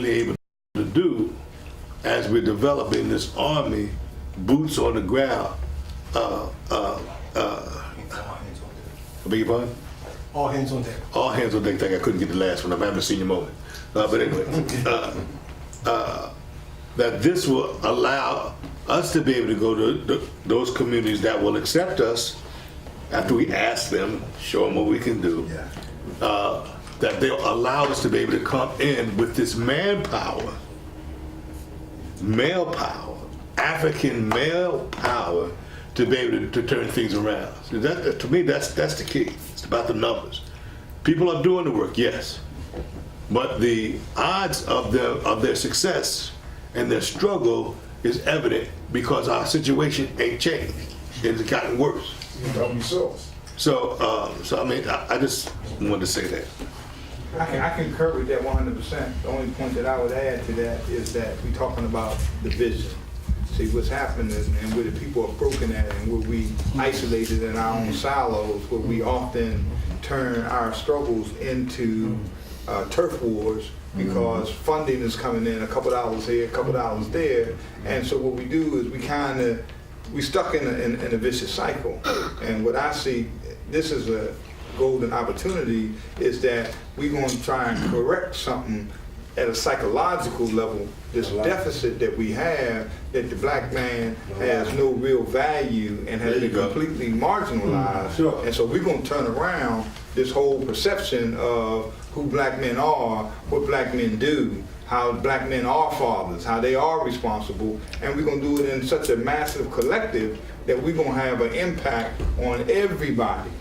able to do as we're developing this army, boots on the ground. I beg your pardon? All hands on deck. All hands on deck. I think I couldn't get the last one. I'm having a senior moment. But anyway, that this will allow us to be able to go to those communities that will accept us after we ask them, show them what we can do. Yeah. That they'll allow us to be able to come in with this manpower, male power, African male power, to be able to turn things around. So that, to me, that's the key. It's about the numbers. People are doing the work, yes, but the odds of their success and their struggle is evident because our situation ain't changed. It's gotten worse. So I mean, I just wanted to say that. I concur with that 100%. The only point that I would add to that is that we're talking about the vision. See, what's happening is, and where the people are broken at and where we isolated in our own silos, where we often turn our struggles into turf wars because funding is coming in, a couple dollars here, a couple dollars there. And so what we do is we stuck in a vicious cycle. And what I see, this is a golden opportunity, is that we're going to try and correct something at a psychological level, this deficit that we have, that the black man has no real value and has been completely marginalized. Sure. And so we're going to turn around this whole perception of who black men are, what black men do, how black men are fathers, how they are responsible, and we're going to do it in such a massive collective that we're going to have an impact on everybody.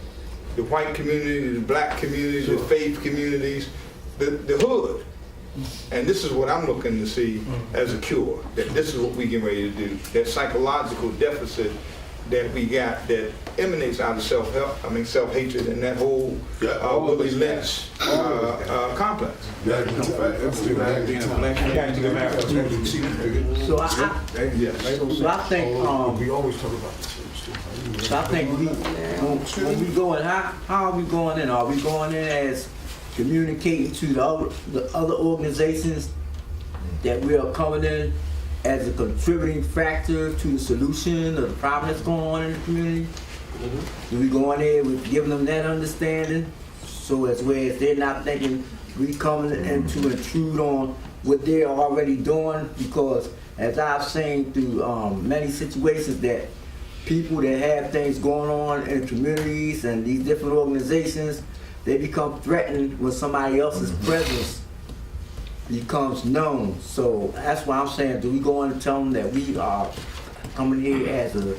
The white community, the black community, the faith communities, the hood. And this is what I'm looking to see as a cure, that this is what we get ready to do. That psychological deficit that we got that emanates out of self-hatred and that whole Willie Lynch complex. So I think We always talk about this. So I think when we go in, how are we going in? Are we going in as communicating to the other organizations that we are coming in as a contributing factor to the solution of the problem that's going on in the community? Do we go in there with giving them that understanding, so as well as they're not thinking we coming in to intrude on what they're already doing? Because as I've seen through many situations, that people that have things going on in communities and these different organizations, they become threatened when somebody else's presence becomes known. So that's why I'm saying, do we go in and tell them that we are coming here as a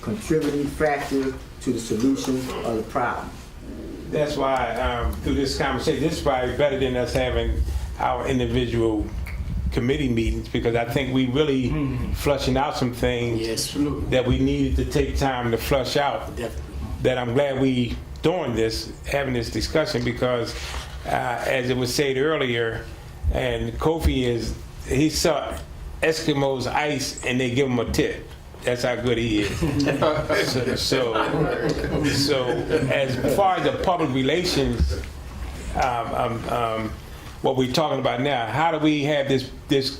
contributing factor to the solution of the problem? That's why through this conversation, this is probably better than us having our individual committee meetings, because I think we really flushing out some things that we needed to take time to flush out. Definitely. That I'm glad we doing this, having this discussion, because as it was said earlier, and Kofi he saw Eskimos ice and they give him a tip. That's how good he is. so as far as the public relations, what we're talking about now, how do we have this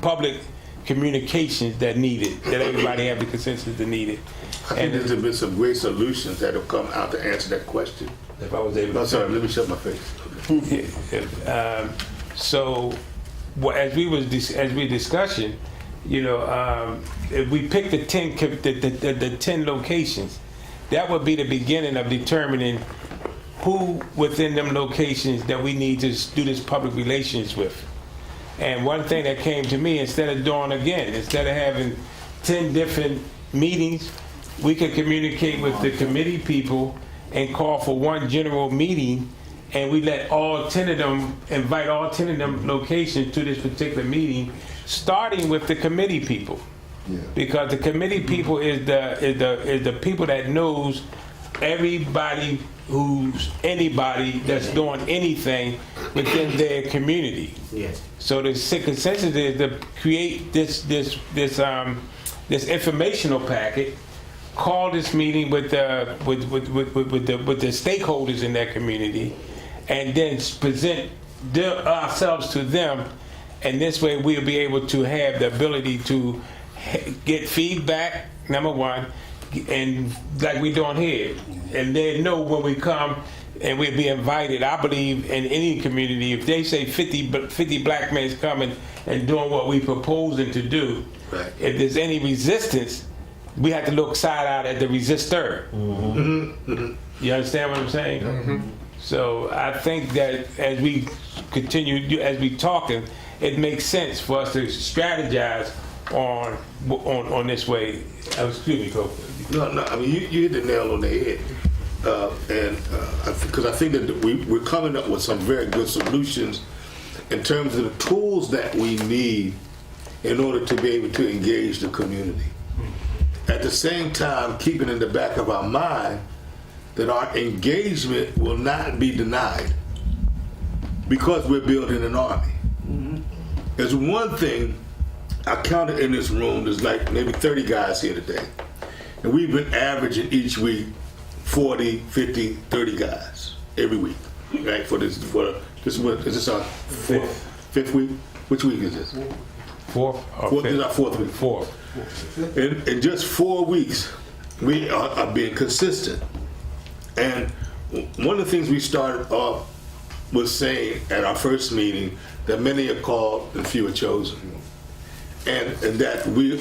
public communications that needed, that everybody have the consensus that needed? I think there's been some great solutions that have come out to answer that question. If I was able to. No, sorry, let me shut my face. So, as we discussing, if we pick the 10 locations, that would be the beginning of determining who within them locations that we need to do this public relations with. And one thing that came to me, instead of having 10 different meetings, we could communicate with the committee people and call for one general meeting, and we let invite all 10 of them locations to this particular meeting, starting with the committee people. Yeah. Because the committee people is the people that knows anybody that's doing anything within their community. Yes. So the consensus is to create this informational packet, call this meeting with the stakeholders in that community, and then present ourselves to them, and this way we'll be able to have the ability to get feedback, number one, and like we doing here, and they know when we come and we'll be invited. I believe in any community, if they say 50 black men is coming and doing what we proposing to do, Right. if there's any resistance, we have to look side out at the resistor. You understand what I'm saying? So I think that as we continue, as we talking, it makes sense for us to strategize on this way. Excuse me, Coach. No, I mean, you hit the nail on the head. Because I think that we're coming up with some very good solutions in terms of the tools that we need in order to be able to engage the community. At the same time, keeping in the back of our mind that our engagement will not be denied because we're building an army. There's one thing I counted in this room, there's like maybe 30 guys here today. And we've been averaging each week 40, 50, 30 guys every week, right? Is this our fifth week? Which week is this? Fourth? This is our fourth week. Fourth. In just 4 weeks, we are being consistent. And one of the things we started off was saying at our first meeting that many are called and few are chosen. And that we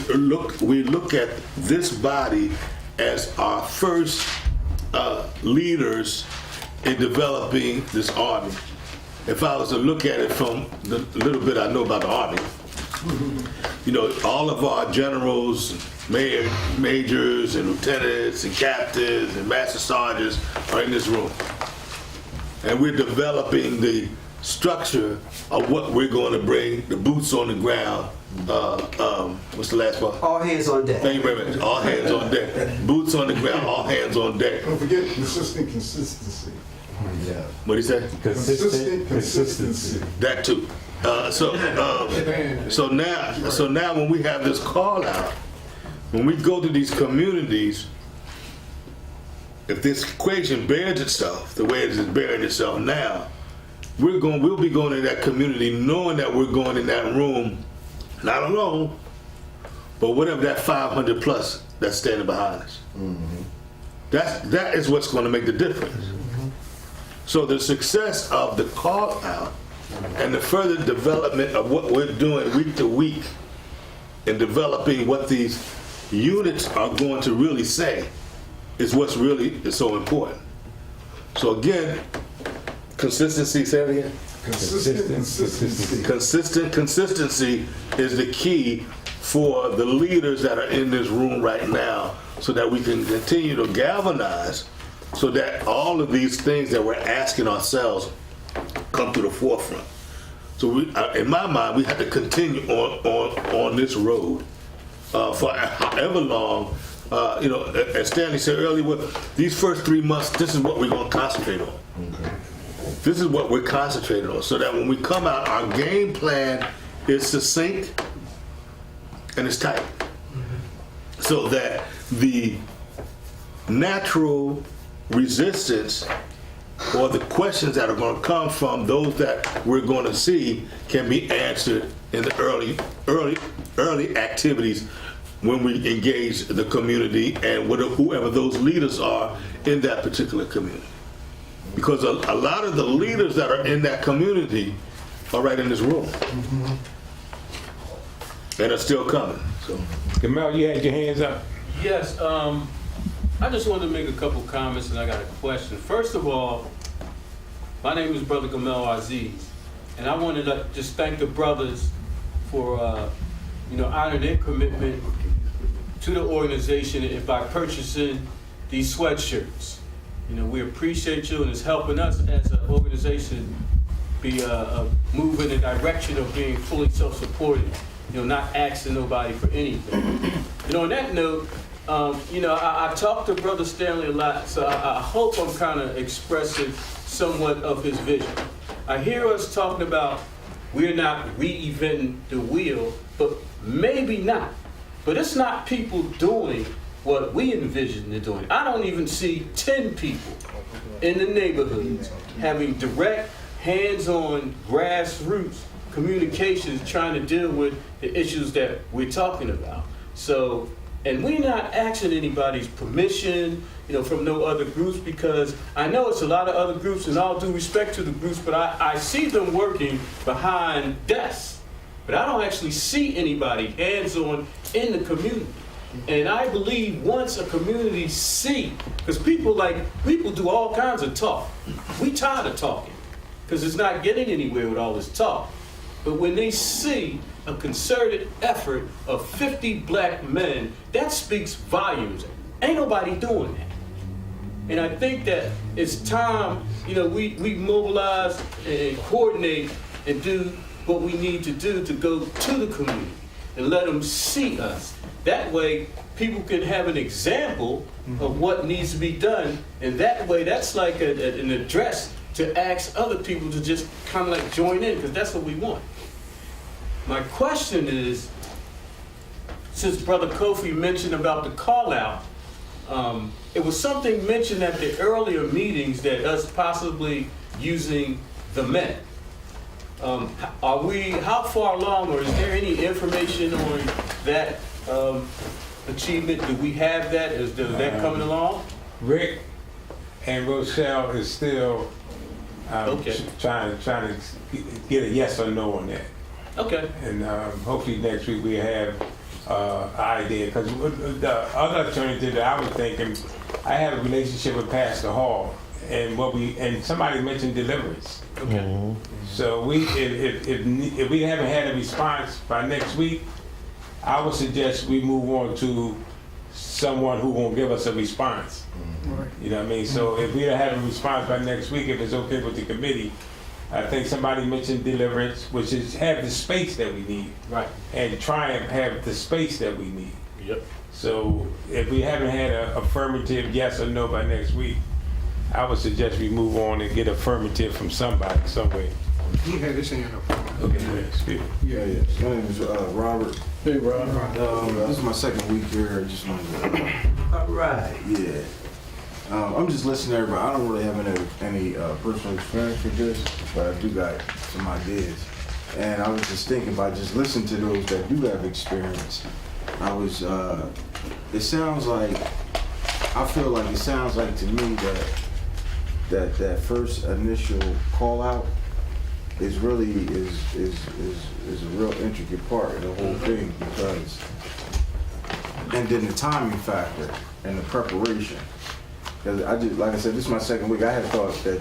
look at this body as our first leaders in developing this army. If I was to look at it from the little bit I know about the army, you know, all of our generals, majors, and lieutenants, and captains, and master sergeants are in this room. And we're developing the structure of what we're going to bring, the boots on the ground. What's the last part? All hands on deck. Thank you very much. All hands on deck. Boots on the ground, all hands on deck. Don't forget consistent consistency. What do you say? Consistent consistency. That too. So now when we have this call out, when we go to these communities, if this equation bears itself the way it is bearing itself now, we'll be going to that community knowing that we're going in that room, not alone, but whatever that 500 plus that's standing behind us. That is what's going to make the difference. So the success of the call out and the further development of what we're doing week to week in developing what these units are going to really say is what's really is so important. So again, consistency, say it again. Consistent consistency. Consistent consistency is the key for the leaders that are in this room right now so that we can continue to galvanize so that all of these things that we're asking ourselves come to the forefront. So in my mind, we have to continue on this road for however long. As Stanley said earlier, well, these first 3 months, this is what we're going to concentrate on. Okay. This is what we're concentrating on, so that when we come out, our game plan is succinct and it's tight, so that the natural resistance or the questions that are going to come from those that we're going to see can be answered in the early activities when we engage the community and whoever those leaders are in that particular community. Because a lot of the leaders that are in that community are right in this room. And are still coming. So, Gamal, you had your hands up. Yes, I just wanted to make a couple comments and I got a question. First of all, my name is Brother Gamal Aziz, and I wanted to just thank the brothers for honoring their commitment to the organization and by purchasing these sweatshirts. We appreciate you, and it's helping us as an organization be move in the direction of being fully self-supporting, not asking nobody for anything. On that note, I talked to Brother Stanley a lot, so I hope I'm kind of expressing somewhat of his vision. I hear us talking about we're not reinventing the wheel, but maybe not. But it's not people doing what we envision they're doing. I don't even see 10 people in the neighborhoods having direct hands-on grassroots communications trying to deal with the issues that we're talking about. So, and we're not asking anybody's permission, from no other groups, because I know it's a lot of other groups, and all due respect to the groups, but I see them working behind desks. But I don't actually see anybody hands-on in the community. And I believe once a community see, because people do all kinds of talk. We tired of talking, because it's not getting anywhere with all this talk. But when they see a concerted effort of 50 black men, that speaks volumes. Ain't nobody doing that. And I think that it's time, we mobilize and coordinate and do what we need to do to go to the community and let them see us. That way, people can have an example of what needs to be done. And that way, that's like an address to ask other people to just kind of like join in, because that's what we want. My question is, since Brother Kofi mentioned about the call out, it was something mentioned at the earlier meetings that us possibly using the men. How far along, or is there any information on that achievement? Do we have that? Is that coming along? Rick and Rochelle is still trying to get a yes or no on that. Okay. And hopefully next week we have an idea. Because the other alternative that I was thinking, I have a relationship with Pastor Hall, and somebody mentioned deliverance. Okay. So if we haven't had a response by next week, I would suggest we move on to someone who won't give us a response. You know what I mean? So if we don't have a response by next week, if it's okay with the committee, I think somebody mentioned deliverance, which is have the space that we need. Right. And try and have the space that we need. Yep. So if we haven't had an affirmative yes or no by next week, I would suggest we move on and get affirmative from somebody, some way. You had this in your Okay, excuse me. Yeah. My name is Robert. Hey, Robert. This is my second week here. I just wanted to, All right. yeah. I'm just listening to everybody. I don't really have any personal experience with this, but I do got some ideas. And I was just thinking about just listening to those that do have experience. It sounds like, I feel like it sounds like to me that first initial call out is really is a real intricate part of the whole thing, because, and then the timing factor and the preparation. Because like I said, this is my second week. I had thought that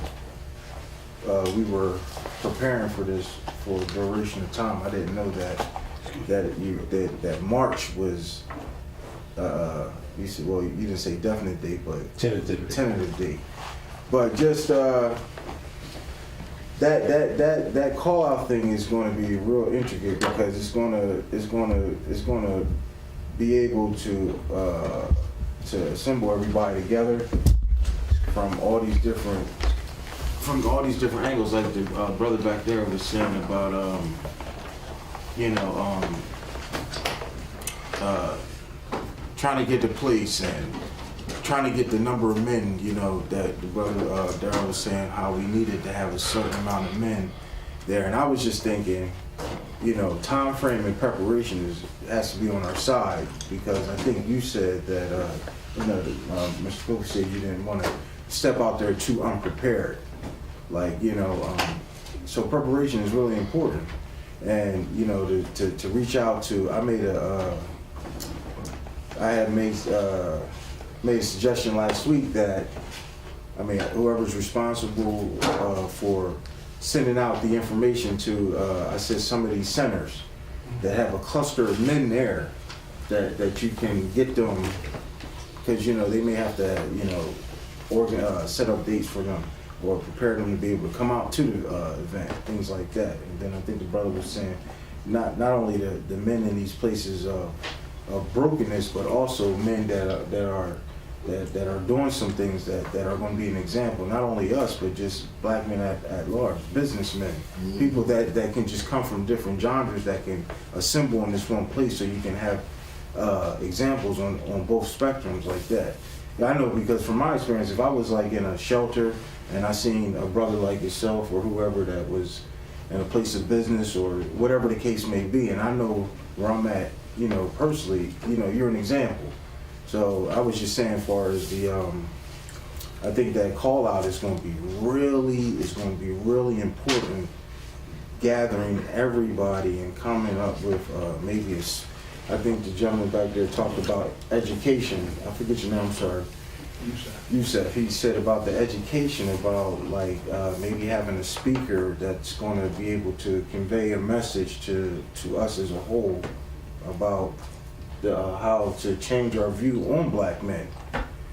we were preparing for this for a duration of time. I didn't know that March was. You said, well, you didn't say definite date, but tentative date. But just that call out thing is going to be real intricate, because it's going to be able to assemble everybody together from all these different angles, like the brother back there was saying about trying to get the place and trying to get the number of men, that the brother Darryl was saying how we needed to have a certain amount of men there. And I was just thinking, time frame and preparation has to be on our side, because I think you said that, Mr. Cooper said you didn't want to step out there too unprepared. So preparation is really important. And, to reach out to, I had made a suggestion last week that, whoever's responsible for sending out the information to, I said, some of these centers that have a cluster of men there, that you can get them, because, they may have to, set up dates for them or prepare them to be able to come out to the event, things like that. And then I think the brother was saying, not only the men in these places of brokenness, but also men that are doing some things that are going to be an example. Not only us, but just black men at large, businessmen, people that can just come from different genres that can assemble in this one place, so you can have examples on both spectrums like that. I know because from my experience, if I was like in a shelter and I seen a brother like yourself or whoever that was in a place of business or whatever the case may be, and I know where I'm at, you know, personally, you know, you're an example. So I was just saying, as far as the, I think that call out is going to be really important, gathering everybody and coming up with maybe I think the gentleman back there talked about education. I forget your name, I'm sorry. Yusef. He said about the education, about like maybe having a speaker that's going to be able to convey a message to us as a whole about how to change our view on black men.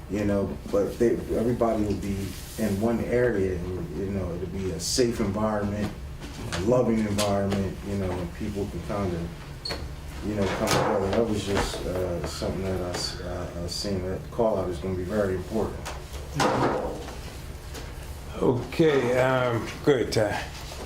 You know, but everybody will be in one area, and, you know, it'll be a safe environment, a loving environment, you know, and people can kind of, you know, come together. That was just something that I seen. That call out is going to be very important. Okay, good, Ty.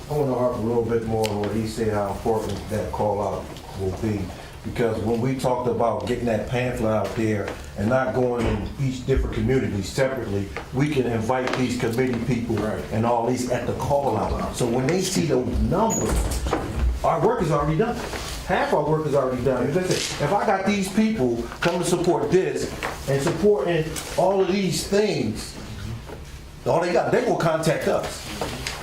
I want to harp a little bit more on what he said, how important that call out will be. Because when we talked about getting that pamphlet out there and not going in each different community separately, we can invite these committee people and all these at the call out. So when they see those numbers, our work is already done. Half our work is already done. If I got these people coming to support this and supporting all of these things, all they will contact us.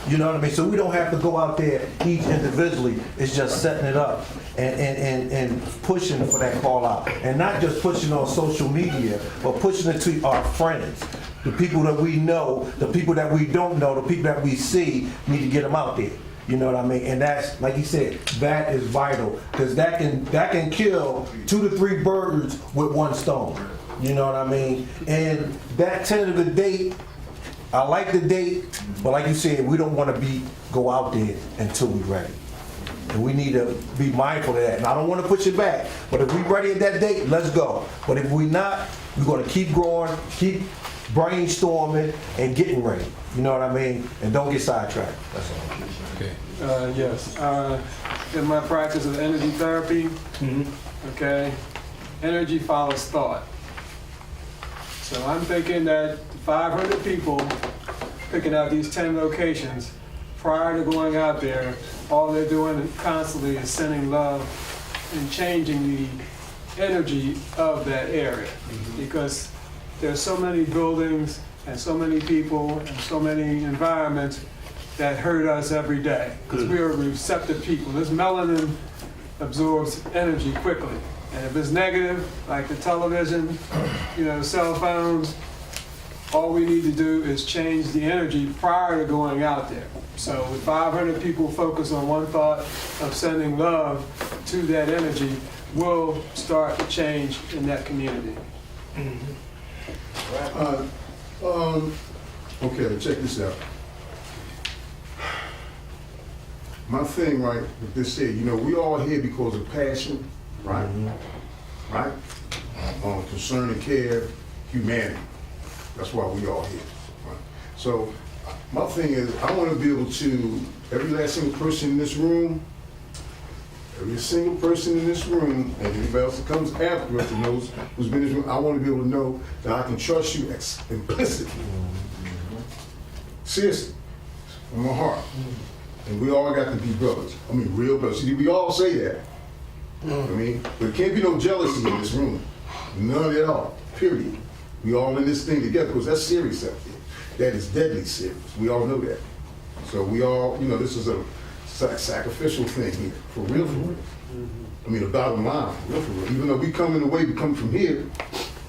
You know what I mean? So we don't have to go out there each individually. It's just setting it up and pushing for that call out. And not just pushing on social media, but pushing it to our friends. The people that we know, the people that we don't know, the people that we see, need to get them out there. You know what I mean? And that's, like he said, that is vital. Because that can kill 2 to 3 birds with one stone. You know what I mean? And that tentative date, I like the date, but like you said, we don't want to go out there until we're ready. And we need to be mindful of that. And I don't want to push it back, but if we're ready at that date, let's go. But if we're not, we're going to keep growing, keep brainstorming, and getting ready. You know what I mean? And don't get sidetracked. That's all. Okay. Yes. In my practice of energy therapy, okay, energy follows thought. So I'm thinking that 500 people picking out these 10 locations, prior to going out there, all they're doing constantly is sending love and changing the energy of that area. Because there's so many buildings and so many people and so many environments that hurt us every day. Because we are receptive people. This melanin absorbs energy quickly. And if it's negative, like the television, you know, cell phones, all we need to do is change the energy prior to going out there. So with 500 people focus on one thought of sending love to that energy, we'll start to change in that community. Okay, check this out. My thing, right, with this here, you know, we all here because of passion, right? Right? Concern and care, humanity. That's why we all here. Right? So my thing is, I want to be able to, every last single person in this room, and anybody else that comes after us and knows who's been in this room, I want to be able to know that I can trust you implicitly. Seriously, from my heart. And we all got to be brothers. I mean, real brothers. See, we all say that. I mean, but there can't be no jealousy in this room. None at all. Period. We all in this thing together because that's serious out there. That is deadly serious. We all know that. So we all, you know, this is a sacrificial thing here. For real, for real. I mean, the bottom line, for real, for real. Even though we come in the way, we come from here.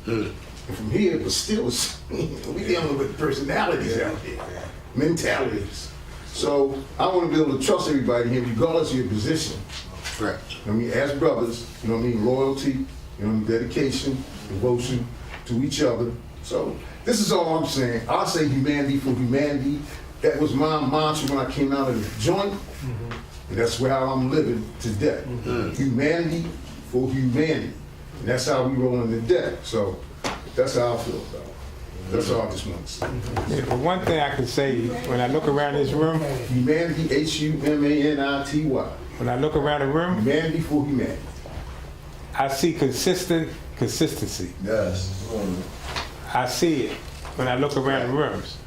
And from here, but still, we dealing with personalities out there. Mentalities. So I want to be able to trust everybody here, regardless of your position. Right. I mean, as brothers, you know what I mean, loyalty, you know what I mean, dedication, devotion to each other. So this is all I'm saying. I say humanity for humanity. That was my mantra when I came out of the joint, and that's where I'm living today. Humanity for humanity. And that's how we roll in the deck. So that's how I feel about it. That's all I just want to say. Yeah, but one thing I can say, when I look around this room, Humanity, Humanity. when I look around the room, Humanity for humanity. I see consistency. Yes. I see it when I look around the rooms.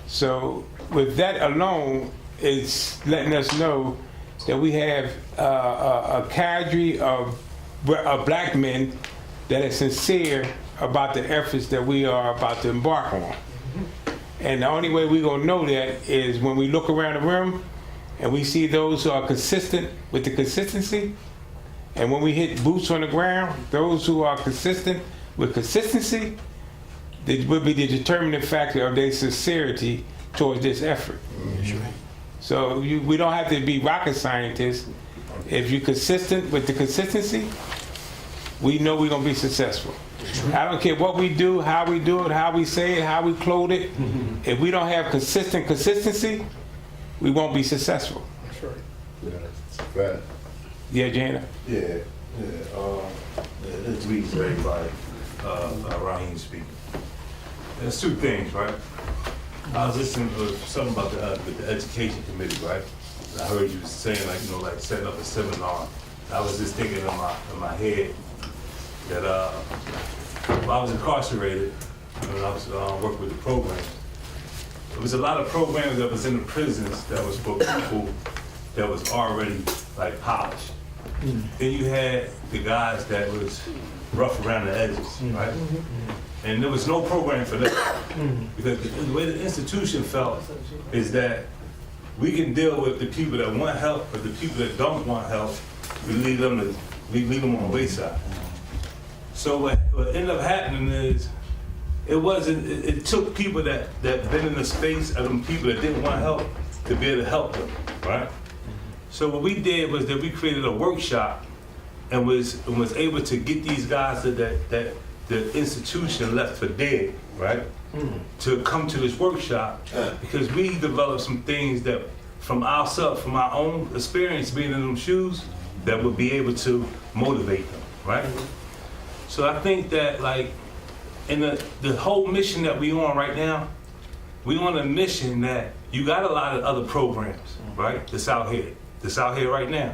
So with that alone, it's letting us know that we have a cadre of black men that are sincere about the efforts that we are about to embark on. And the only way we're gonna know that is when we look around the room and we see those who are consistent with the consistency. And when we hit boots on the ground, those who are consistent with consistency, that will be the determining factor of their sincerity towards this effort. So we don't have to be rocket scientists. If you're consistent with the consistency, we know we're gonna be successful. I don't care what we do, how we do it, how we say it, how we clothe it. If we don't have consistent consistency, we won't be successful. Right. Yeah, Jana? Yeah, this week's everybody, Raheem speaking. There's two things, right? I was listening to something about the education committee, right? I heard you saying like setting up a seminar. I was just thinking in my head that when I was incarcerated, when I was working with the programs, there was a lot of programs that was in the prisons that was for people that was already like polished. Then you had the guys that was rough around the edges, right? And there was no program for that. Because the way the institution felt is that we can deal with the people that want help, but the people that don't want help, we leave them on the wayside. So what ended up happening is, it took people that been in the space of them people that didn't want help to be able to help them, right? So what we did was that we created a workshop and was able to get these guys that the institution left for dead, right? To come to this workshop because we developed some things that from ourselves, from our own experience being in them shoes, that would be able to motivate them, right? So I think that like in the whole mission that we on right now, we on a mission that you got a lot of other programs, right? That's out here right now.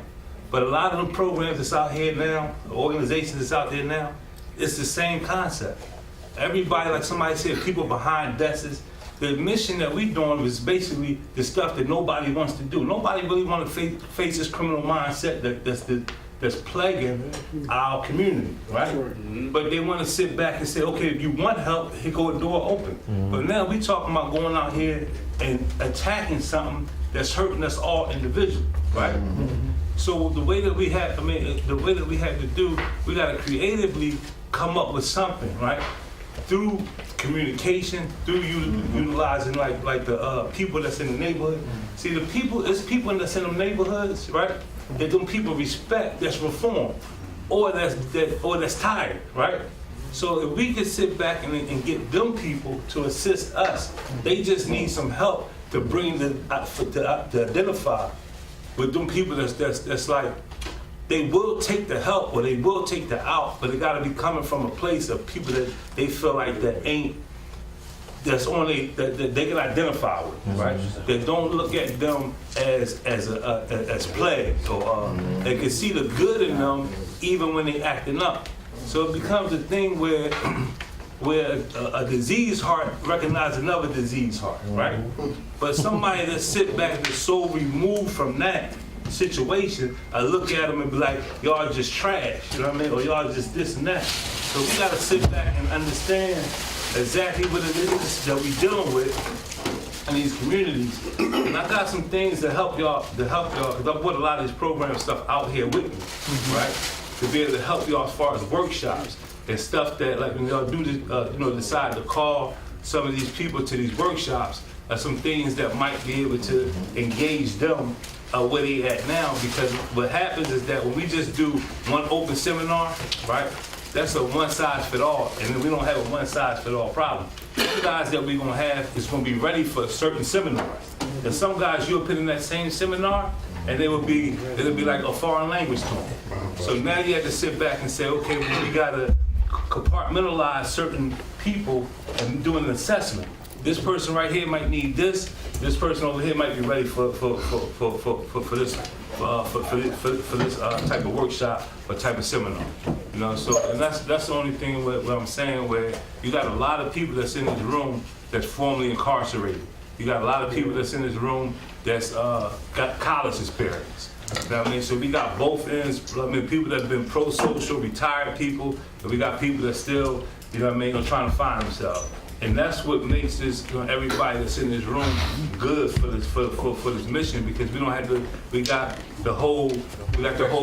But a lot of them programs that's out here now, the organizations that's out there now, it's the same concept. Everybody, like somebody said, people behind desks, the mission that we doing is basically the stuff that nobody wants to do. Nobody really want to face this criminal mindset that's plaguing our community, right? But they want to sit back and say, okay, if you want help, here go a door open. But now we talking about going out here and attacking something that's hurting us all individually, right? So the way that we had to do, we got to creatively come up with something, right? Through communication, through utilizing like the people that's in the neighborhood. See, it's people that's in them neighborhoods, right? That them people respect, that's reformed, or that's tired, right? So if we could sit back and get them people to assist us, they just need some help to bring to identify with them people that's like, they will take the help or they will take the out, but it gotta be coming from a place of people that they feel like that they can identify with, right? That don't look at them as plagues, or they can see the good in them even when they acting up. So it becomes a thing where a diseased heart recognizes another diseased heart, right? But somebody that sit back and is so removed from that situation, I look at them and be like, y'all just trash, you know what I mean? Or y'all just this and that. So we gotta sit back and understand exactly what it is that we dealing with in these communities. And I got some things to help y'all, because I put a lot of this program stuff out here with me, right? To be able to help y'all as far as workshops and stuff that, like when y'all do this, decide to call some of these people to these workshops, some things that might be able to engage them where they at now, because what happens is that when we just do one open seminar, right, that's a one-size-fit-all, and then we don't have a one-size-fit-all problem. The guys that we're gonna have is gonna be ready for certain seminars. And some guys you'll put in that same seminar, and it'll be like a foreign language to them. So now you have to sit back and say, okay, well, we gotta compartmentalize certain people and do an assessment. This person right here might need this. This person over here might be ready for this type of workshop or type of seminar. You know, so and that's the only thing what I'm saying, where you got a lot of people that's in this room that's formerly incarcerated. You got a lot of people that's in this room that's got college experience. You know what I mean? So we got both ends. I mean, people that have been pro-social, retired people, and we got people that still, you know what I mean, are trying to find themselves. And that's what makes this, you know, everybody that's in this room good for this for this mission, because we don't have to. We got the whole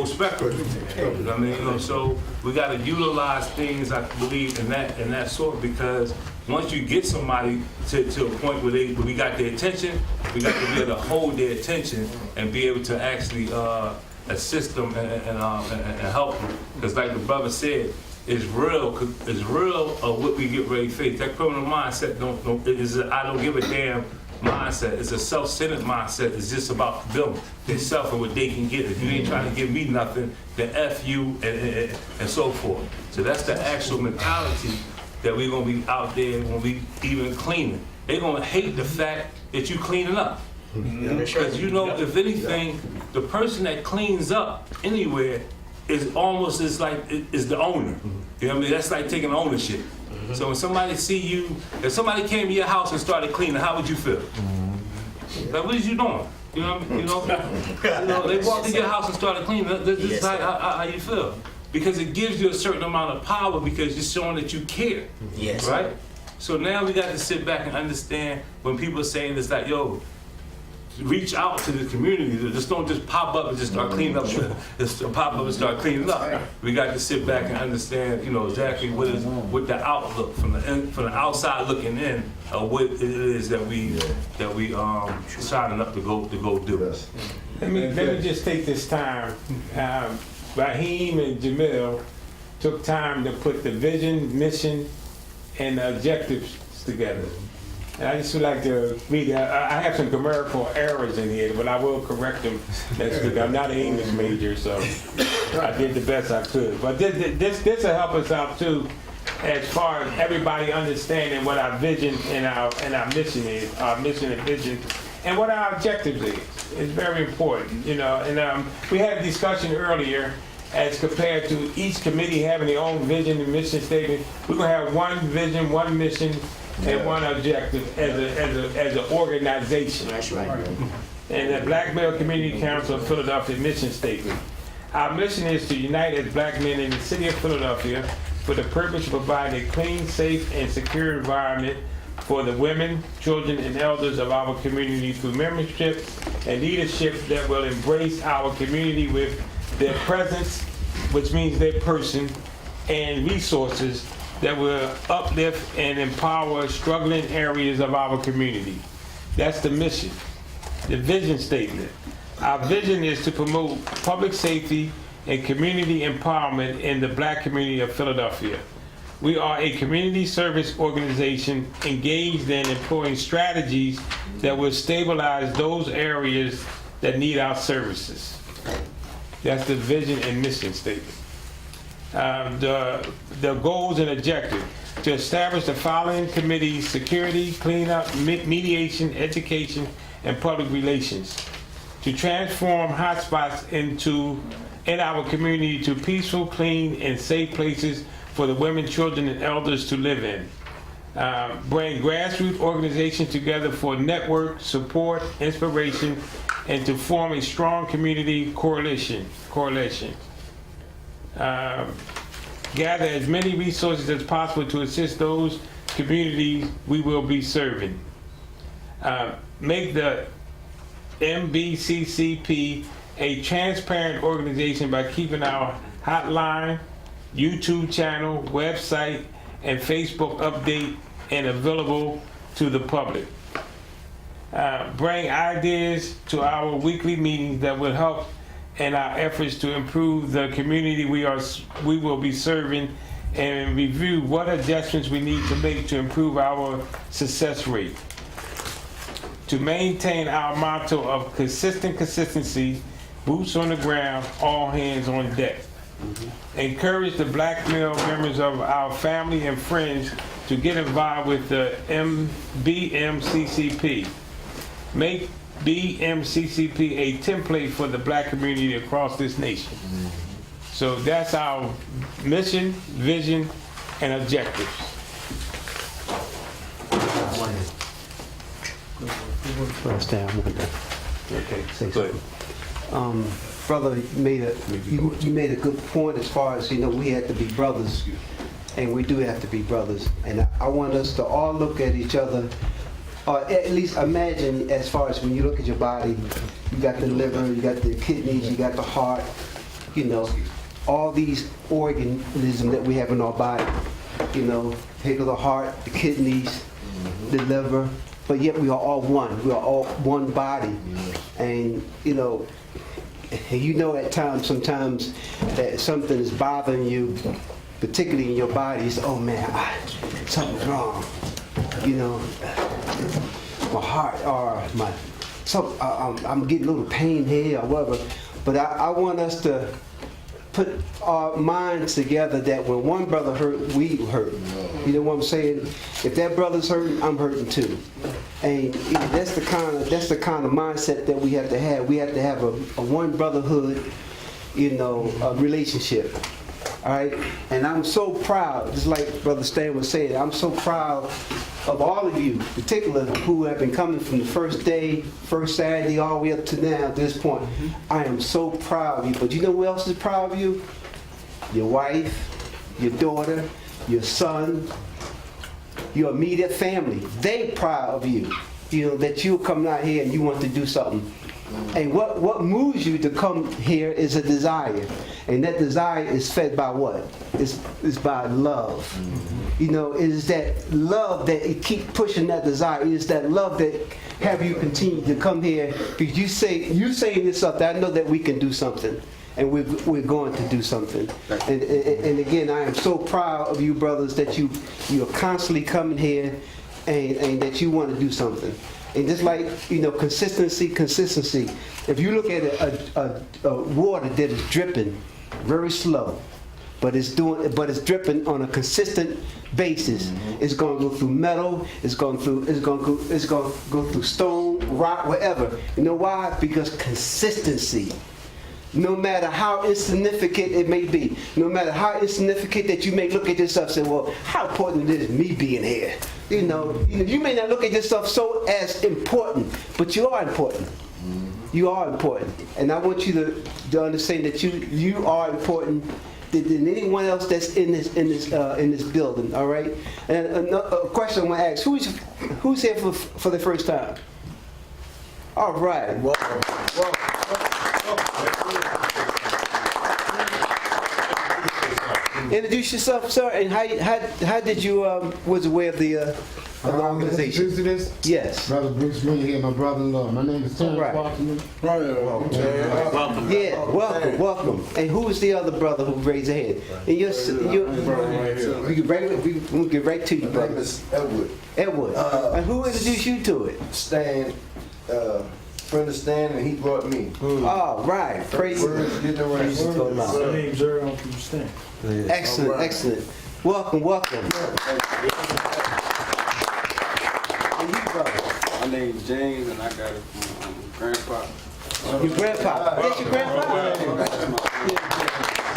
spectrum. You know what I mean? You know, so we got to utilize things, I believe, in that sort, because once you get somebody to a point where we got their attention, we got to be able to hold their attention and be able to actually assist them and help them. Because like the brother said, it's real what we get ready to face. That criminal mindset is a I don't give a damn mindset. It's a self-centered mindset. It's just about them, themselves, and what they can get. If you ain't trying to give me nothing, then F you and so forth. So that's the actual mentality that we're gonna be out there when we even cleaning. They're gonna hate the fact that you cleaning up. Because you know, if anything, the person that cleans up anywhere is almost is the owner. You know what I mean? That's like taking ownership. So when somebody see you, if somebody came to your house and started cleaning, how would you feel? Like, what is you doing? You know what I mean? You know, they walked in your house and started cleaning. This is how you feel. Because it gives you a certain amount of power, because you're showing that you care. Yes. Right? So now we got to sit back and understand when people are saying this, like, yo, reach out to the community. Just don't just pop up and just start cleaning up. Just pop up and start cleaning up. We got to sit back and understand, you know, exactly what the outlook from the outside looking in, what it is that we signing up to go do. Let me just take this time. Raheem and Jamil took time to put the vision, mission, and the objectives together. And I just would like to read that. I have some grammatical errors in here, but I will correct them next week. I'm not an English major, so I did the best I could. But this will help us out too, as far as everybody understanding what our vision and our mission is, our mission and vision, and what our objectives is. It's very important, you know. And we had a discussion earlier, as compared to each committee having their own vision and mission statement. We're gonna have one vision, one mission, and one objective as an organization. That's right. And the Black Male Community Council of Philadelphia mission statement. Our mission is to unite as black men in the city of Philadelphia for the purpose of providing a clean, safe, and secure environment for the women, children, and elders of our community through membership and leadership that will embrace our community with their presence, which means their person, and resources that will uplift and empower struggling areas of our community. That's the mission. The vision statement. Our vision is to promote public safety and community empowerment in the black community of Philadelphia. We are a community service organization engaged in employing strategies that will stabilize those areas that need our services. That's the vision and mission statement. The goals and objectives: to establish the following committees: security, cleanup, mediation, education, and public relations. To transform hotspots in our community to peaceful, clean, and safe places for the women, children, and elders to live in. Bring grassroots organizations together for network, support, inspiration, and to form a strong community coalition. Gather as many resources as possible to assist those communities we will be serving. Make the BMCCP a transparent organization by keeping our hotline, YouTube channel, website, and Facebook update and available to the public. Bring ideas to our weekly meetings that will help in our efforts to improve the community we will be serving, and review what adjustments we need to make to improve our success rate. To maintain our motto of consistency, boots on the ground, all hands on deck. Encourage the black male members of our family and friends to get involved with the BMCCP. Make BMCCP a template for the black community across this nation. So that's our mission, vision, and objectives. First down, one down. Okay, Say good. Brother, you made a good point as far as, we have to be brothers, and we do have to be brothers. And I want us to all look at each other, or at least imagine, as far as when you look at your body, you got the liver, you got the kidneys, you got the heart, all these organisms that we have in our body. Think of the heart, the kidneys, the liver, but yet we are all one. We are all one body. And, at times, sometimes that something is bothering you, particularly in your body. It's, oh man, something's wrong. My heart or I'm getting a little pain here or whatever. But I want us to put our minds together that when one brother hurt, we hurt. You know what I'm saying? If that brother's hurting, I'm hurting too. And that's the kind of mindset that we have to have. We have to have a one brotherhood, relationship. All right? And I'm so proud, just like Brother Stan was saying, I'm so proud of all of you, particularly who have been coming from the first day, first Saturday, all the way up to now, at this point. I am so proud of you. But you know who else is proud of you? Your wife, your daughter, your son, your immediate family. They proud of you. That you're coming out here and you want to do something. And what moves you to come here is a desire. And that desire is fed by what? It's by love. It is that love that it keep pushing that desire. It is that love that have you continue to come here. Because you saying this up, that I know that we can do something. And we're going to do something. And again, I am so proud of you brothers that you are constantly coming here and that you want to do something. And just like, consistency. If you look at a water that is dripping very slow, but it's dripping on a consistent basis. It's going to go through metal, it's going to go through stone, rock, whatever. You know why? Because consistency. No matter how insignificant it may be, no matter how insignificant that you may look at yourself and say, well, how important it is me being here? You may not look at yourself so as important, but you are important. You are important. And I want you to understand that you are important than anyone else that's in this building, all right? And a question I want to ask, who's here for the first time? All right. Welcome. Introduce yourself, sir, and how did you was aware of the organization? Visitors? Yes. Brother Bruce Lee here, my brother-in-law. My name is Terrence Walkerman. Welcome. Yeah, welcome. And who is the other brother who raised a hand? And we'll get right to you, brother. My name is Edward. Edward. And who introduced you to it? Stan, friend of Stan, and he brought me. All right. Praise Word, get the right word. My name's Jerry, I'm from Stan. Excellent, excellent. Welcome. And you, brother? My name's James, and I got it from Grandpa. Your grandpa. That's your grandpa?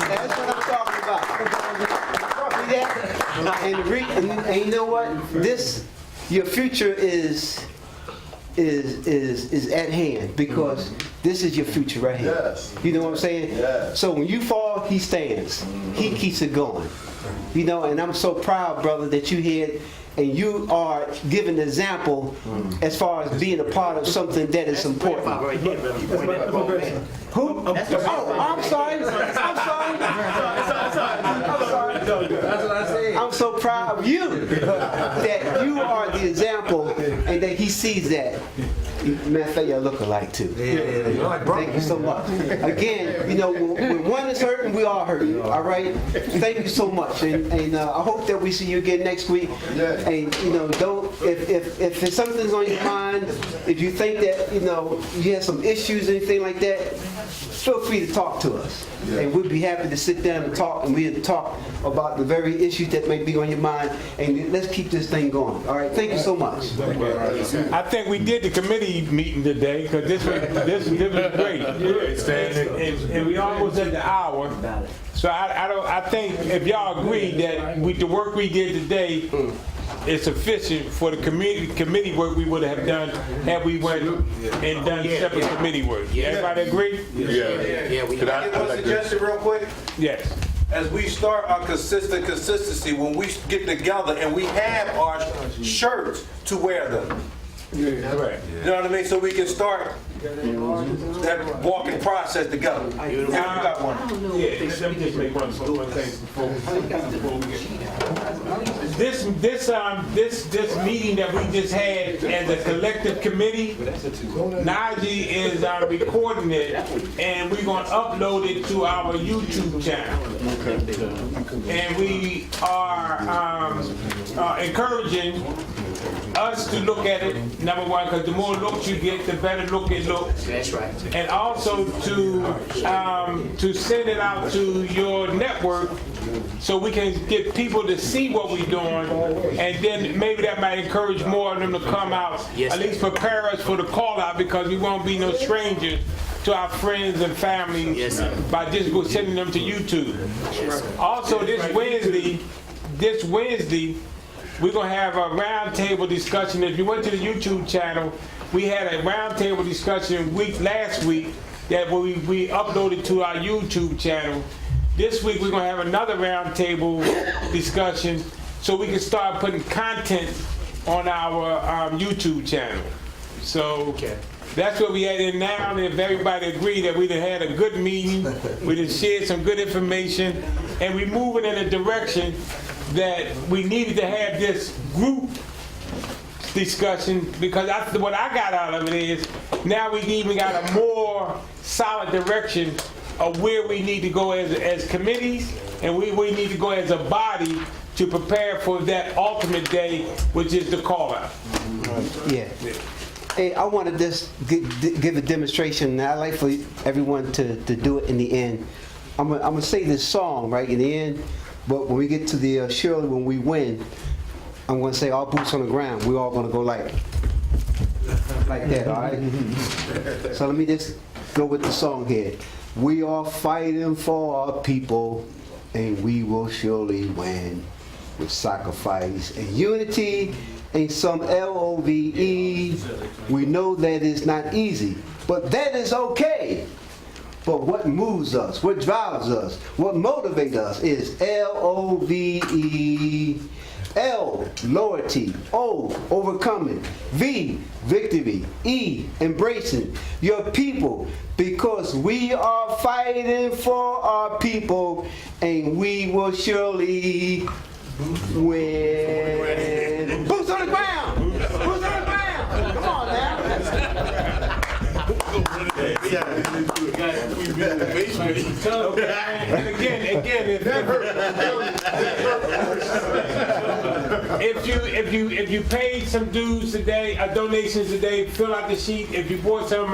That's what I'm talking about. See that? And you know what? Your future is at hand, because this is your future right here. Yes. You know what I'm saying? Yes. So when you fall, he stands. He keeps it going. And I'm so proud, brother, that you here and you are giving an example as far as being a part of something that is important. Who? Oh, I'm sorry. I'm so proud of you that you are the example and that he sees that. Matter of fact, you look alike too. Thank you so much. Again, when one is hurting, we all hurting. All right. Thank you so much, and I hope that we see you again next week. And don't if something's on your mind, if you think that you have some issues, anything like that, feel free to talk to us, and we'll be happy to sit down and talk, and we'll talk about the very issues that may be on your mind, and let's keep this thing going. All right. Thank you so much. I think we did the committee committee meeting today, because this was great. And we almost at the hour. So I think if y'all agree that with the work we did today is sufficient for the committee work we would have done had we went and done separate committee work. Everybody agree? Yeah. Can I give a suggestion real quick? Yes. As we start our consistency, when we get together and we have our shirts to wear them. Correct. You know what I mean? So we can start that walking process together. You got one. Yeah, let me just make one thing before we get. This meeting that we just had as a collective committee, Najee is recording it, and we're gonna upload it to our YouTube channel. And we are encouraging us to look at it, number one, because the more looks you get, the better look it looks. That's right. And also to send it out to your network so we can get people to see what we're doing, and then maybe that might encourage more of them to come out, at least prepare us for the call out, because we won't be no strangers to our friends and family by just sending them to YouTube. Also this Wednesday, we're going to have a roundtable discussion. If you went to the YouTube channel, we had a roundtable discussion last week that we uploaded to our YouTube channel. This week we're going to have another roundtable discussion so we can start putting content on our YouTube channel. So that's where we at in now, and if everybody agree that we done had a good meeting, we done shared some good information, and we're moving in a direction that we needed to have this group discussion, because what I got out of it is now we even got a more solid direction of where we need to go as committees, and we need to go as a body to prepare for that ultimate day, which is the call out. Yeah. Hey, I want to just give a demonstration. I'd like for everyone to do it in the end. I'm gonna say this song right in the end, but when we get to the Shirley, when we win, I'm gonna say all boots on the ground. We're all gonna go like that, all right? So let me just go with the song here. We are fighting for our people, and we will surely win with sacrifice and unity and some LOVE. We know that it's not easy, but that is okay. But what moves us, what drives us, what motivates us is LOVE. L, loyalty. O, overcoming. V, victory. E, embracing your people, because we are fighting for our people, and we will surely win. Boots on the ground! Boots on the ground! Come on now! And again, if you paid some dues today, donations today, fill out the sheet. If you bought some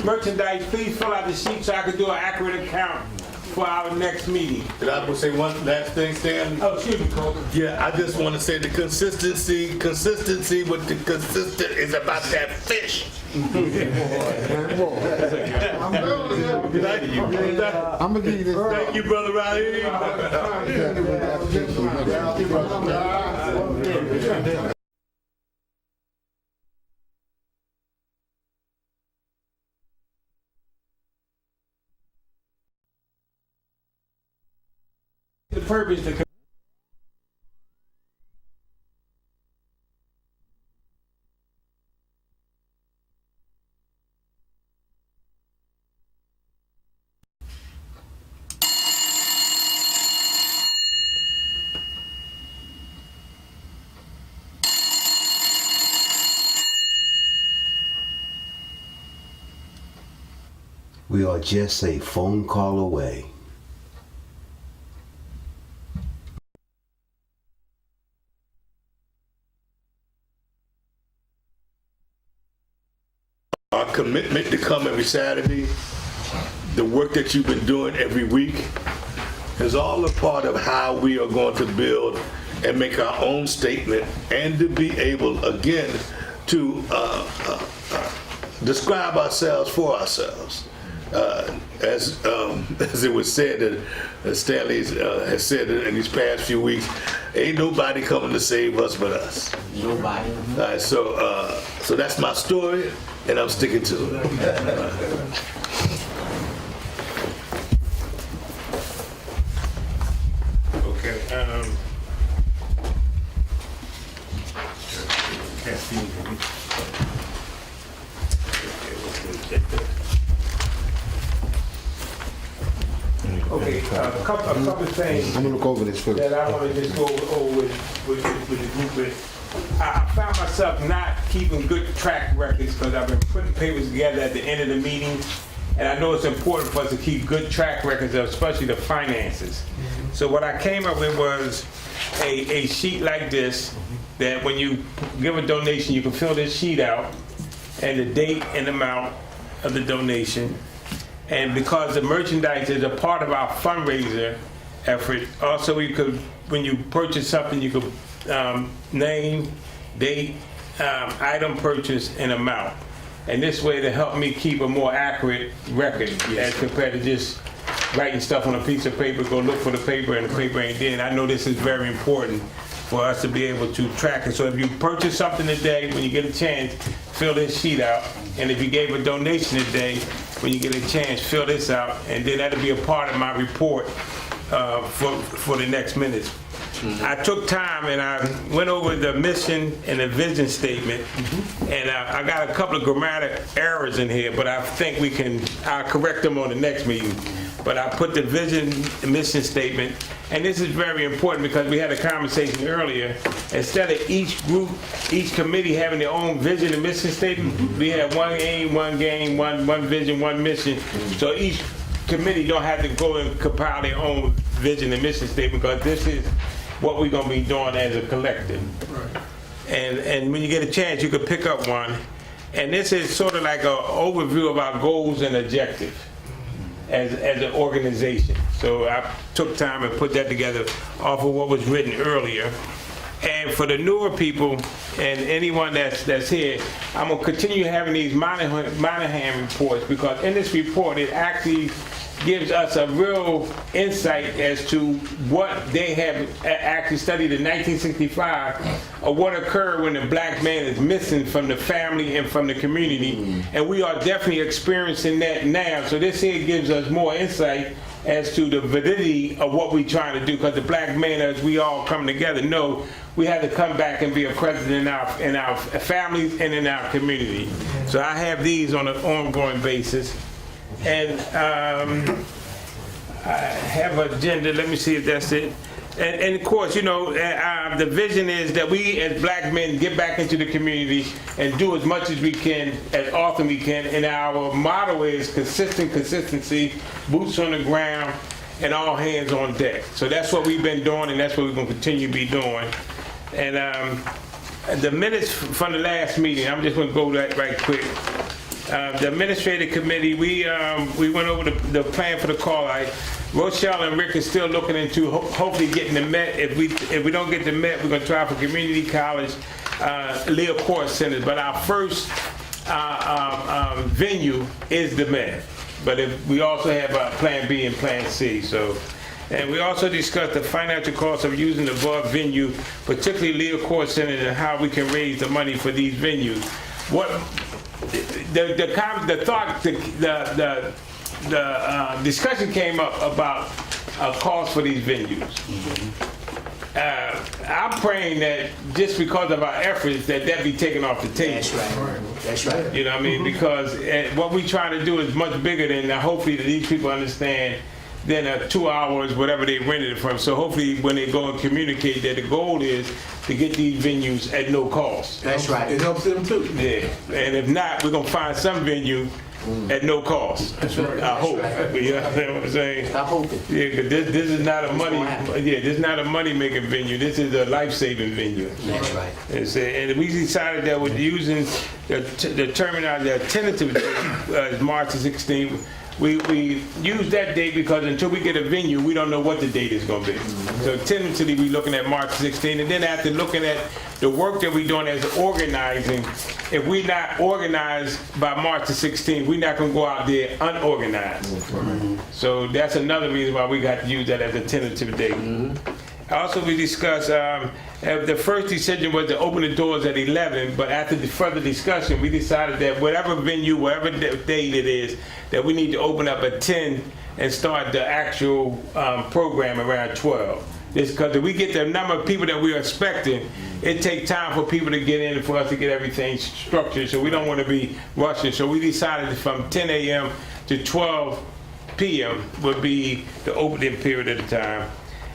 merchandise, please fill out the sheet so I can do an accurate account for our next meeting. Did I say one last thing, Stan? Oh, excuse me, Cole. Yeah, I just want to say the consistency with the consistent is about that fish. I'm gonna give you this. Thank you, Brother Riley. The purpose to We are just a phone call away. Our commitment to come every Saturday, the work that you've been doing every week, is all a part of how we are going to build and make our own statement, and to be able, again, to describe ourselves for ourselves. As it was said that Stanley has said in these past few weeks, ain't nobody coming to save us but us. Nobody. All right, so that's my story, and I'm sticking to it. Okay. Okay, a couple things I'm gonna look over this first. that I want to just go over with the group. I found myself not keeping good track records because I've been putting papers together at the end of the meeting, and I know it's important for us to keep good track records, especially the finances. So what I came up with was a sheet like this, that when you give a donation, you can fill this sheet out, and the date and amount of the donation. And because the merchandise is a part of our fundraiser effort, also we could, when you purchase something, you could name, date, item purchase, and amount. And this way to help me keep a more accurate record as compared to just writing stuff on a piece of paper, go look for the paper and the paper ain't there. And I know this is very important for us to be able to track it. So if you purchase something today, when you get a chance, fill this sheet out. And if you gave a donation today, when you get a chance, fill this out. And then that'll be a part of my report for the next minutes. I took time and I went over the mission and the vision statement, and I got a couple of grammatical errors in here, but I think I'll correct them on the next meeting. But I put the vision and mission statement, and this is very important because we had a conversation earlier. Instead of each group, each committee having their own vision and mission statement, we have one aim, one game, one vision, one mission. So each committee don't have to go and compile their own vision and mission statement because this is what we're gonna be doing as a collective. Right. And when you get a chance, you could pick up one. And this is sort of like an overview of our goals and objectives as an organization. So I took time and put that together off of what was written earlier. And for the newer people and anyone that's here, I'm gonna continue having these Monahan reports because in this report, it actually gives us a real insight as to what they have actually studied in 1965 of what occurred when the black man is missing from the family and from the community. And we are definitely experiencing that now. So this here gives us more insight as to the validity of what we're trying to do, because the black man, as we all come together, know we have to come back and be a presence in our families and in our community. So I have these on an ongoing basis. And I have an agenda. Let me see if that's it. And of course, you know, the vision is that we as black men get back into the community and do as much as we can, as often we can. And our motto is consistency, boots on the ground, and all hands on deck. So that's what we've been doing, and that's what we're going to continue to be doing. And the minutes from the last meeting, I'm just going to go that right quick. The administrative committee, we went over the plan for the call. Rochelle and Rick are still looking into hopefully getting the Met. If we don't get the Met, we're gonna try for community college, Leo Court Centers. But our first venue is the Met. But we also have Plan B and Plan C. So, and we also discussed the financial cost of using the above venue, particularly Leo Court Centers, and how we can raise the money for these venues. The discussion came up about a cost for these venues. I'm praying that just because of our efforts that be taken off the table. That's right. That's right. You know what I mean? Because what we trying to do is much bigger than hopefully that these people understand than 2 hours, whatever they rented it from. So hopefully when they go and communicate that the goal is to get these venues at no cost. That's right. It helps them too. Yeah, and if not, we're gonna find some venue at no cost. That's right. I hope. Right. You know what I'm saying? Stop hoping. Yeah, because this is not a money. Yeah, this is not a money-making venue. This is a life-saving venue. That's right. And we decided that with using the terminology, the tentative date is March 16th. we use that date because until we get a venue, we don't know what the date is going to be. So tentatively, we're looking at March 16th, and then after looking at the work that we're doing as organizing, if we're not organized by March the 16th, we're not going to go out there unorganized. So that's another reason why we got to use that as a tentative date. Also, we discussed, the first decision was to open the doors at 11, but after the further discussion, we decided that whatever venue, whatever date it is, that we need to open up at 10 and start the actual program around 12. It's because if we get the number of people that we're expecting, it takes time for people to get in and for us to get everything structured, so we don't want to be rushing. So we decided from 10 a.m. to 12 p.m. would be the opening period of the time.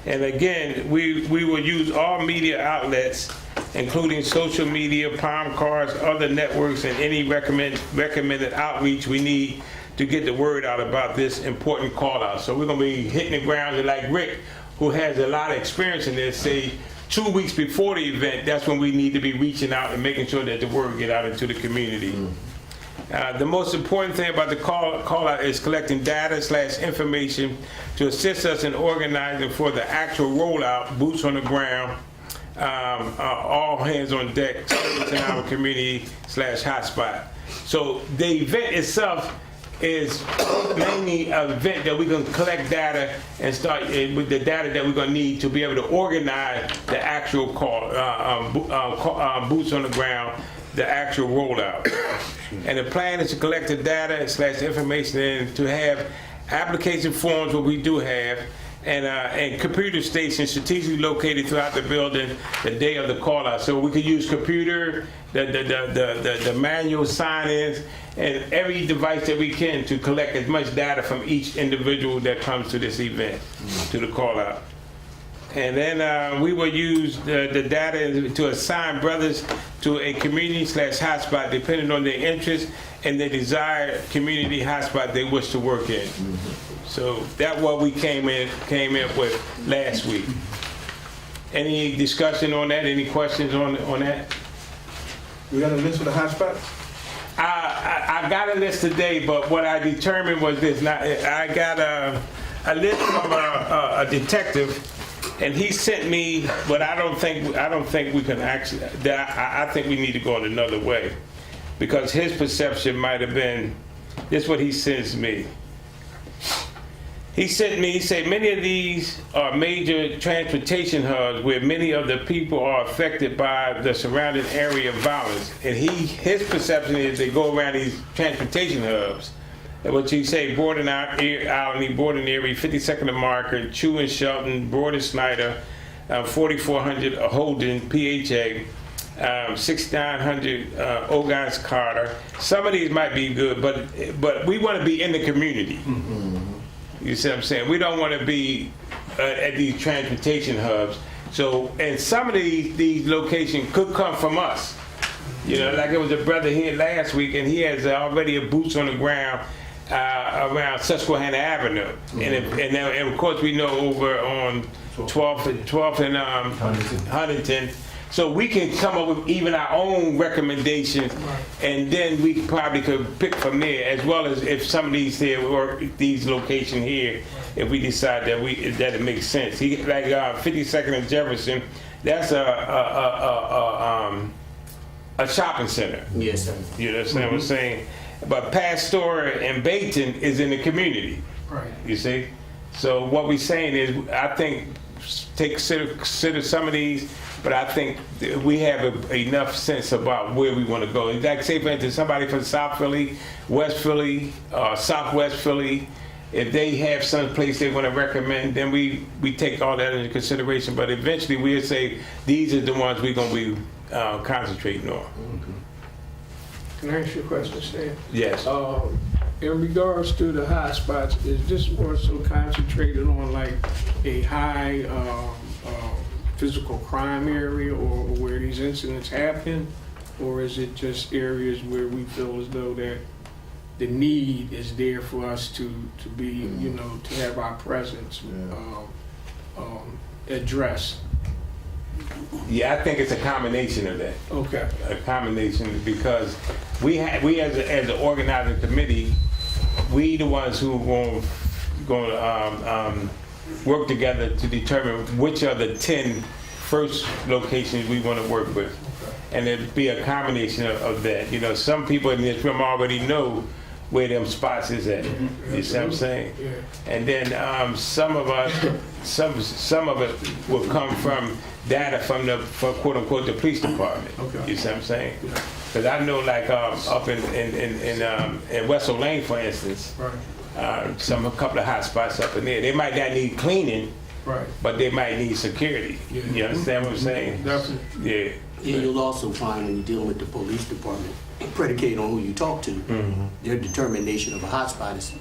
And again, we will use all media outlets, including social media, palm cards, other networks, and any recommended outreach we need to get the word out about this important call out. So we're going to be hitting the ground, and like Rick, who has a lot of experience in this, say 2 weeks before the event, that's when we need to be reaching out and making sure that the word get out into the community. The most important thing about the call out is collecting data / information to assist us in organizing for the actual rollout, boots on the ground, all hands on deck, service in our community / hotspot. So the event itself is mainly an event that we're going to collect data and start with the data that we're going to need to be able to organize the actual boots on the ground, the actual rollout. And the plan is to collect the data / information and to have application forms, what we do have, and computer stations strategically located throughout the building the day of the call out. So we could use computer, the manual sign-ins, and every device that we can to collect as much data from each individual that comes to this event, to the call out. And then we will use the data to assign brothers to a community / hotspot depending on their interests and their desired community hotspot they wish to work in. So that's what we came in with last week. Any discussion on that? Any questions on that? We got a list of the hotspots? I got a list today, but what I determined was this. Now, I got a list from a detective, and he sent me, but I don't think we can actually. I think we need to go in another way, because his perception might have been. This is what he sends me. He sent me, he said, many of these are major transportation hubs where many of the people are affected by the surrounding area of violence. And his perception is they go around these transportation hubs. And what you say, Borden Island, Borden area, 52nd and Market, Chew and Shelton, Broad and Snyder, 4400 Holden, PHA, 6900 Ogons Carter. Some of these might be good, but we want to be in the community. You see what I'm saying? We don't want to be at these transportation hubs. So, and some of these locations could come from us. You know, like it was a brother here last week, and he has already a boots on the ground around Susquehanna Avenue. And of course we know over on 12th and Huntington. So we can come up with even our own recommendations, and then we probably could pick from there, as well as if some of these here or these locations here, if we decide that it makes sense. Like 52nd and Jefferson, that's a shopping center. Yes, sir. You understand what I'm saying? But Pasteur and Bayton is in the community. Right. You see? So what we're saying is, I think, consider some of these, but I think we have enough sense about where we want to go. Like, say, for instance, somebody from South Philly, West Philly, Southwest Philly, if they have some place they want to recommend, then we take all that into consideration. But eventually we'll say, these are the ones we're going to be concentrating on. Can I ask you a question, Stan? Yes. In regards to the hot spots, is this more so concentrated on like a high physical crime area or where these incidents happen? Or is it just areas where we feel as though that the need is there for us to be, you know, to have our presence addressed? Yeah, I think it's a combination of that. Okay. A combination, because we as an organizing committee, we the ones who going to work together to determine which are the 10 first locations we want to work with. And it'd be a combination of that. You know, some people in this room already know where them spots is at. You see what I'm saying? And then some of us, some of it will come from data from quote unquote the police department. You see what I'm saying? Because I know, like up in West Lane, for instance, a couple of hot spots up in there. They might not need cleaning, but they might need security. You understand what I'm saying? Definitely. Yeah. And you'll also find when you're dealing with the police department, predicated on who you talk to, their determination of a hotspot is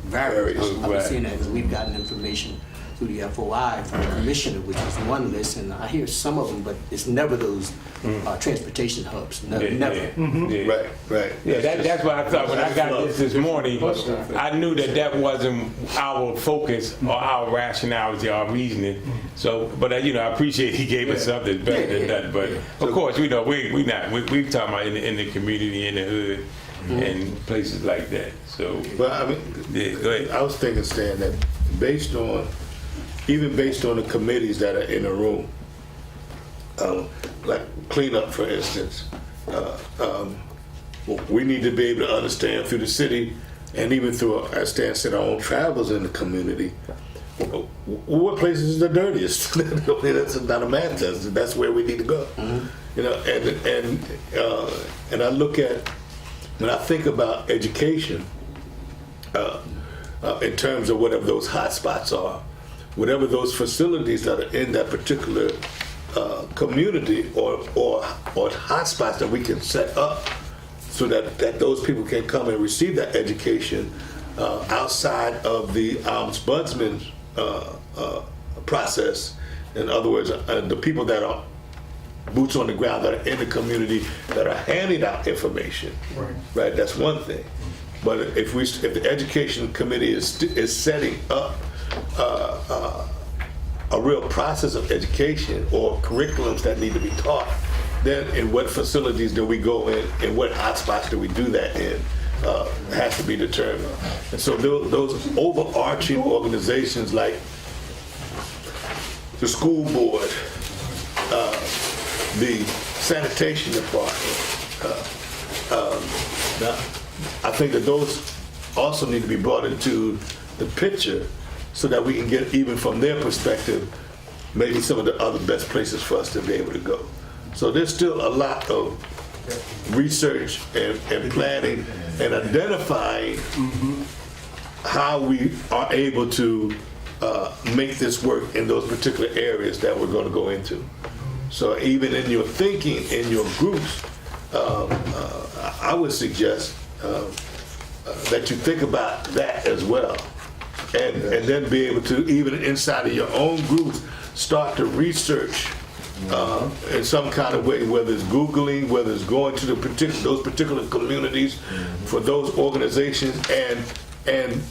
varies. I've been seeing that because we've gotten information through the FOI from the commissioner, which is one list, and I hear some of them, but it's never those transportation hubs. Never. Right. Yeah, that's what I thought when I got this morning. I knew that wasn't our focus or our rationality, our reasoning. So, but I appreciate he gave us something better than that. But of course, we talking about in the community, in the hood, and places like that. So, but I mean, go ahead. I was thinking, Stan, that even based on the committees that are in the room, like cleanup, for instance, we need to be able to understand through the city and even through, as Stan said, our own travels in the community, what places is the dirtiest? That's not a math test. That's where we need to go. You know, and I look at, when I think about education, in terms of whatever those hot spots are, whatever those facilities that are in that particular community or hot spots that we can set up so that those people can come and receive that education outside of the ombudsman process. In other words, the people that are boots on the ground, that are in the community, that are handing out information. Right. That's one thing. But if the education committee is setting up a real process of education or curriculums that need to be taught, then in what facilities do we go in and what hotspots do we do that in has to be determined. And so those overarching organizations like the school board, the sanitation department, now, I think that those also need to be brought into the picture so that we can get, even from their perspective, maybe some of the other best places for us to be able to go. So there's still a lot of research and planning and identifying how we are able to make this work in those particular areas that we're going to go into. So even in your thinking, in your groups, I would suggest that you think about that as well, and then be able to, even inside of your own groups, start to research in some kind of way, whether it's Googling, whether it's going to those particular communities for those organizations and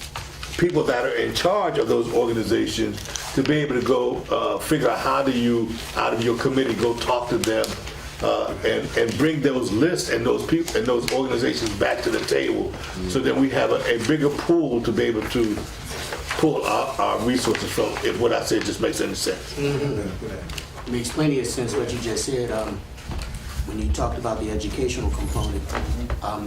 people that are in charge of those organizations, to be able to go figure out how do you, out of your committee, go talk to them and bring those lists and those people and those organizations back to the table, so that we have a bigger pool to be able to pull our resources from, if what I said just makes any sense. Makes plenty of sense what you just said. When you talked about the educational component,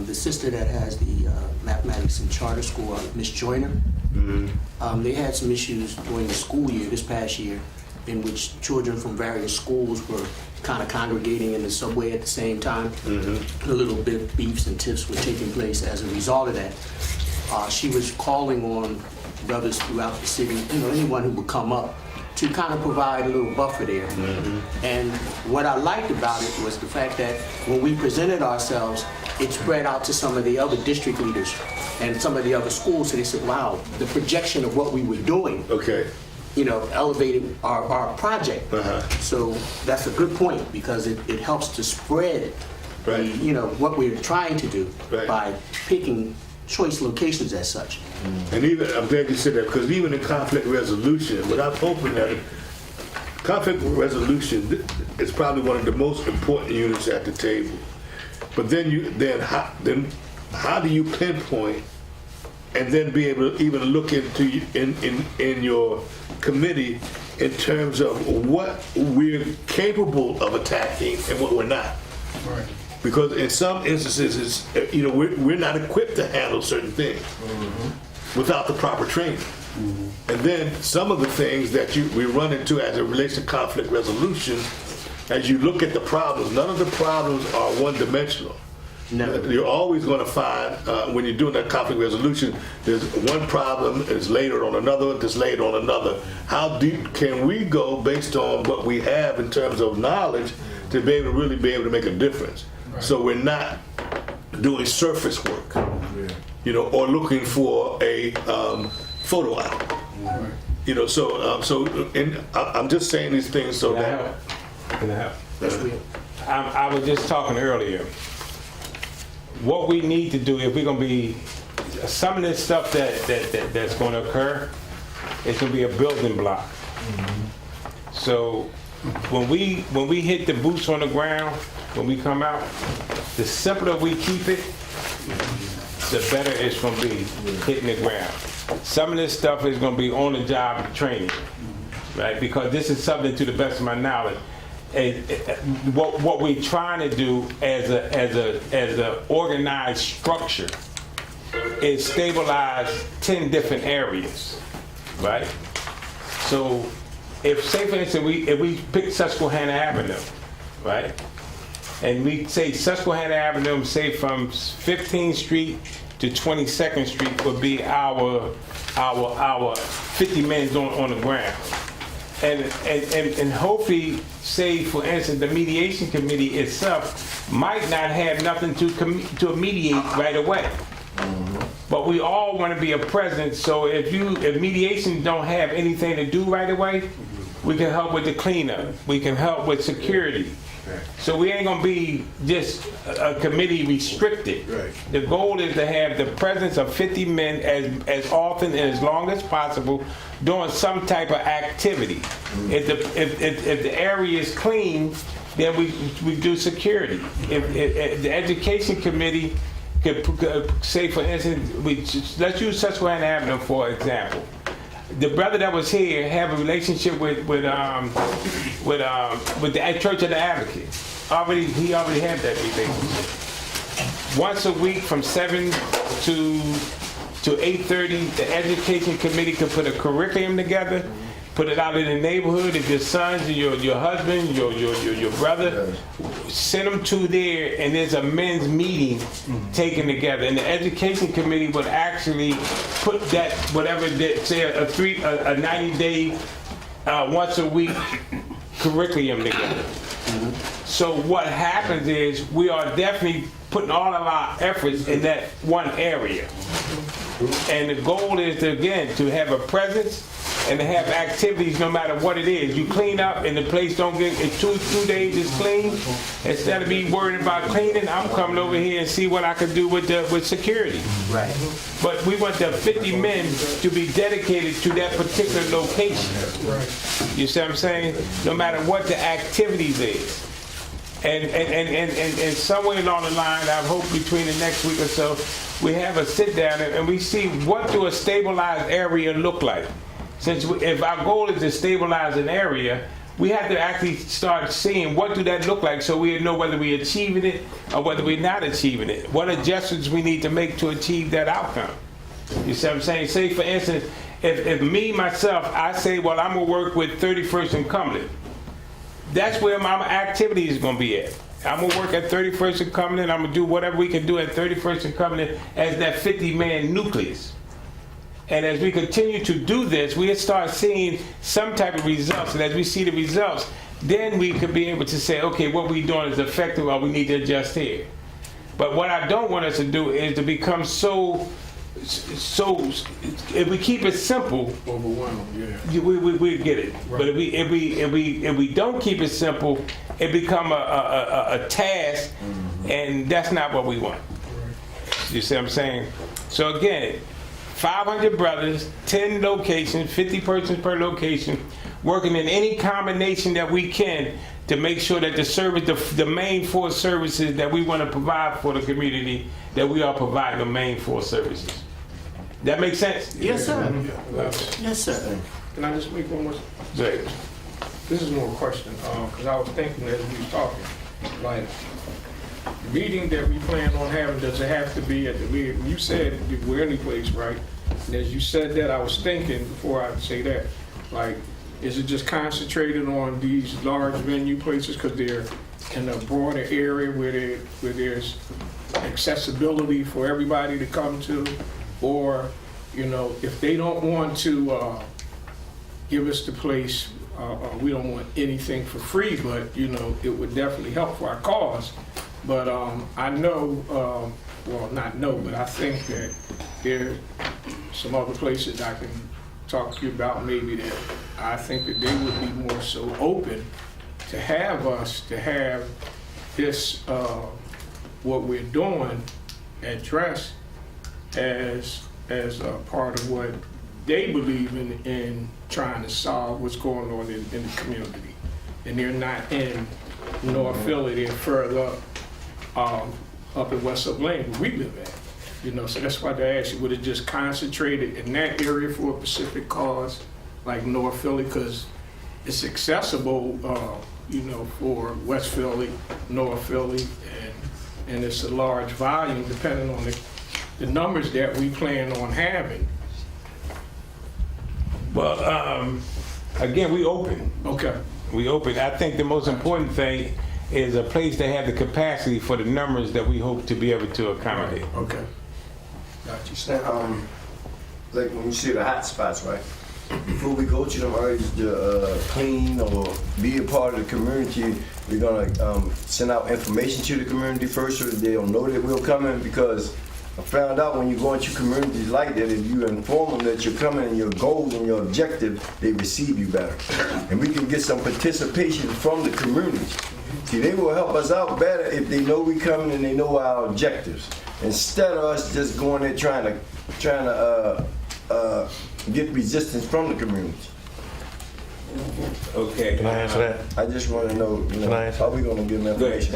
the sister that has the mathematics and charter school, Miss Joyner, they had some issues during the school year, this past year, in which children from various schools were kind of congregating in the subway at the same time. A little bit of beefs and tiffs were taking place as a result of that. She was calling on brothers throughout the city, anyone who would come up, to kind of provide a little buffer there. And what I liked about it was the fact that when we presented ourselves, it spread out to some of the other district leaders and some of the other schools, so they said, wow, the projection of what we were doing, elevated our project. So that's a good point, because it helps to spread what we're trying to do by picking choice locations as such. And even, I'm glad you said that, because even in conflict resolution, without hoping that conflict resolution is probably one of the most important units at the table. But then how do you pinpoint and then be able to even look into in your committee in terms of what we're capable of attacking and what we're not. Right. Because in some instances, it's, we're not equipped to handle certain things without the proper training. And then some of the things that we run into as it relates to conflict resolution, as you look at the problems, none of the problems are one-dimensional. Never. You're always going to find, when you're doing that conflict resolution, there's one problem is layered on another, that's layered on another. How deep can we go based on what we have in terms of knowledge to be able to really be able to make a difference? Right. So we're not doing surface work, or looking for a photo op. Right. I'm just saying these things so that. Can I help? I was just talking earlier. What we need to do if we're going to be some of this stuff that's going to occur, it's going to be a building block. So when we hit the boots on the ground, when we come out, the simpler we keep it, the better it's going to be hitting the ground. Some of this stuff is going to be on the job training, right? Because this is something, to the best of my knowledge, what we're trying to do as a organized structure is stabilize 10 different areas, right? So if, say for instance, if we pick Susquehanna Avenue, right? And we say Susquehanna Avenue, say from 15th Street to 22nd Street would be our 50 men on the ground. And hopefully, say for instance, the mediation committee itself might not have nothing to mediate right away. But we all want to be a presence, so if mediation don't have anything to do right away, we can help with the cleanup, we can help with security. So we ain't gonna be just a committee restricted. Right. The goal is to have the presence of 50 men as often and as long as possible doing some type of activity. If the area is clean, then we do security. If the education committee could say, for instance, let's use Susquehanna Avenue for example. The brother that was here have a relationship with the Church of the Advocate. He already had that relationship. Once a week from 7 to 8:30, the education committee could put a curriculum together, put it out in the neighborhood. If your sons, your husband, your brother, send them to there, and there's a men's meeting taken together. And the education committee would actually put that, whatever, say a 90-day, once a week curriculum together. So what happens is we are definitely putting all of our efforts in that one area. And the goal is to have a presence and to have activities no matter what it is. You clean up and the place don't get, in 2 days it's clean. Instead of me worrying about cleaning, I'm coming over here and see what I can do with security. Right. But we want the 50 men to be dedicated to that particular location. You see what I'm saying? No matter what the activities is. And somewhere along the line, I hope between the next week or so, we have a sit down and we see what do a stabilized area look like. Since if our goal is to stabilize an area, we have to actually start seeing what do that look like so we know whether we're achieving it or whether we're not achieving it. What adjustments we need to make to achieve that outcome. You see what I'm saying? Say for instance, if me, myself, I say, well, I'm gonna work with 31st and Cumberland. That's where my activity is gonna be at. I'm gonna work at 31st and Cumberland. I'm gonna do whatever we can do at 31st and Cumberland as that 50-man nucleus. And as we continue to do this, we'll start seeing some type of results. And as we see the results, then we could be able to say, okay, what we're doing is effective or we need to adjust here. But what I don't want us to do is to become so if we keep it simple, overwhelmed, yeah. We get it. Right. But if we don't keep it simple, it become a task, and that's not what we want. You see what I'm saying? So again, 500 brothers, 10 locations, 50 persons per location, working in any combination that we can to make sure that the service, the main 4 services that we want to provide for the community, that we are providing the main 4 services. That makes sense? Yes, sir. Yes, sir. Can I just make one more? Right. This is more a question, because I was thinking as we was talking, like, the meeting that we plan on having, does it have to be at the meeting? You said we're any place, right? And as you said that, I was thinking, before I say that, like, is it just concentrated on these large venue places because they're in a broader area where there's accessibility for everybody to come to? Or, you know, if they don't want to give us the place, we don't want anything for free, but, you know, it would definitely help for our cause. But I know, well, not know, but I think that there are some other places I can talk to you about maybe that I think that they would be more so open to have us, to have this, what we're doing addressed as a part of what they believe in trying to solve what's going on in the community. And they're not in North Philly, they're further up in West Up Lane where we live at. You know, so that's why I asked you, would it just concentrated in that area for a specific cause, like North Philly, because it's accessible, you know, for West Philly, North Philly, and it's a large volume depending on the numbers that we plan on having. Well, again, we open. Okay. We open. I think the most important thing is a place to have the capacity for the numbers that we hope to be able to accommodate. Okay. Got you. Like when you see the hot spots, right? Before we go to them areas to clean or be a part of the community, we're gonna send out information to the community first so that they don't know that we're coming, because I found out when you go into communities like that, if you inform them that you're coming and your goals and your objective, they receive you better. And we can get some participation from the community. See, they will help us out better if they know we coming and they know our objectives. Instead of us just going there trying to get resistance from the community. Okay. Can I answer that? I just want to know, how we going to give them information?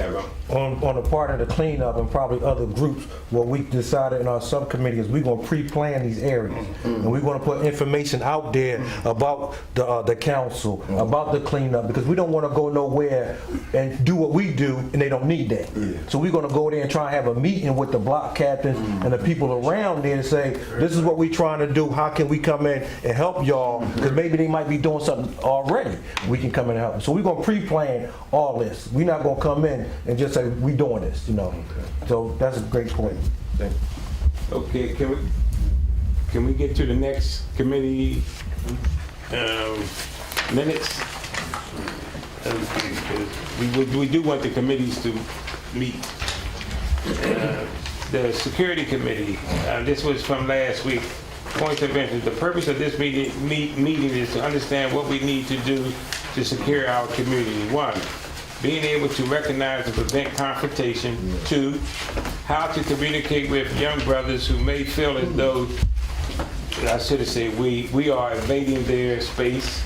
On the part of the cleanup and probably other groups, what we decided in our subcommittee is we're gonna pre-plan these areas. And we're gonna put information out there about the council, about the cleanup, because we don't wanna go nowhere and do what we do and they don't need that. So we're gonna go there and try and have a meeting with the block captains and the people around there and say, this is what we're trying to do, how can we come in and help y'all? Because maybe they might be doing something already. We can come in and help them. So we're gonna pre-plan all this. We're not gonna come in and just say, we doing this, you know. So that's a great point. Thank you. Okay, can we get to the next committee minutes? We do want the committees to meet. The security committee, this was from last week. Points of interest. The purpose of this meeting is to understand what we need to do to secure our community. 1, being able to recognize and prevent confrontation. 2, how to communicate with young brothers who may feel as though, I should have said we are invading their space.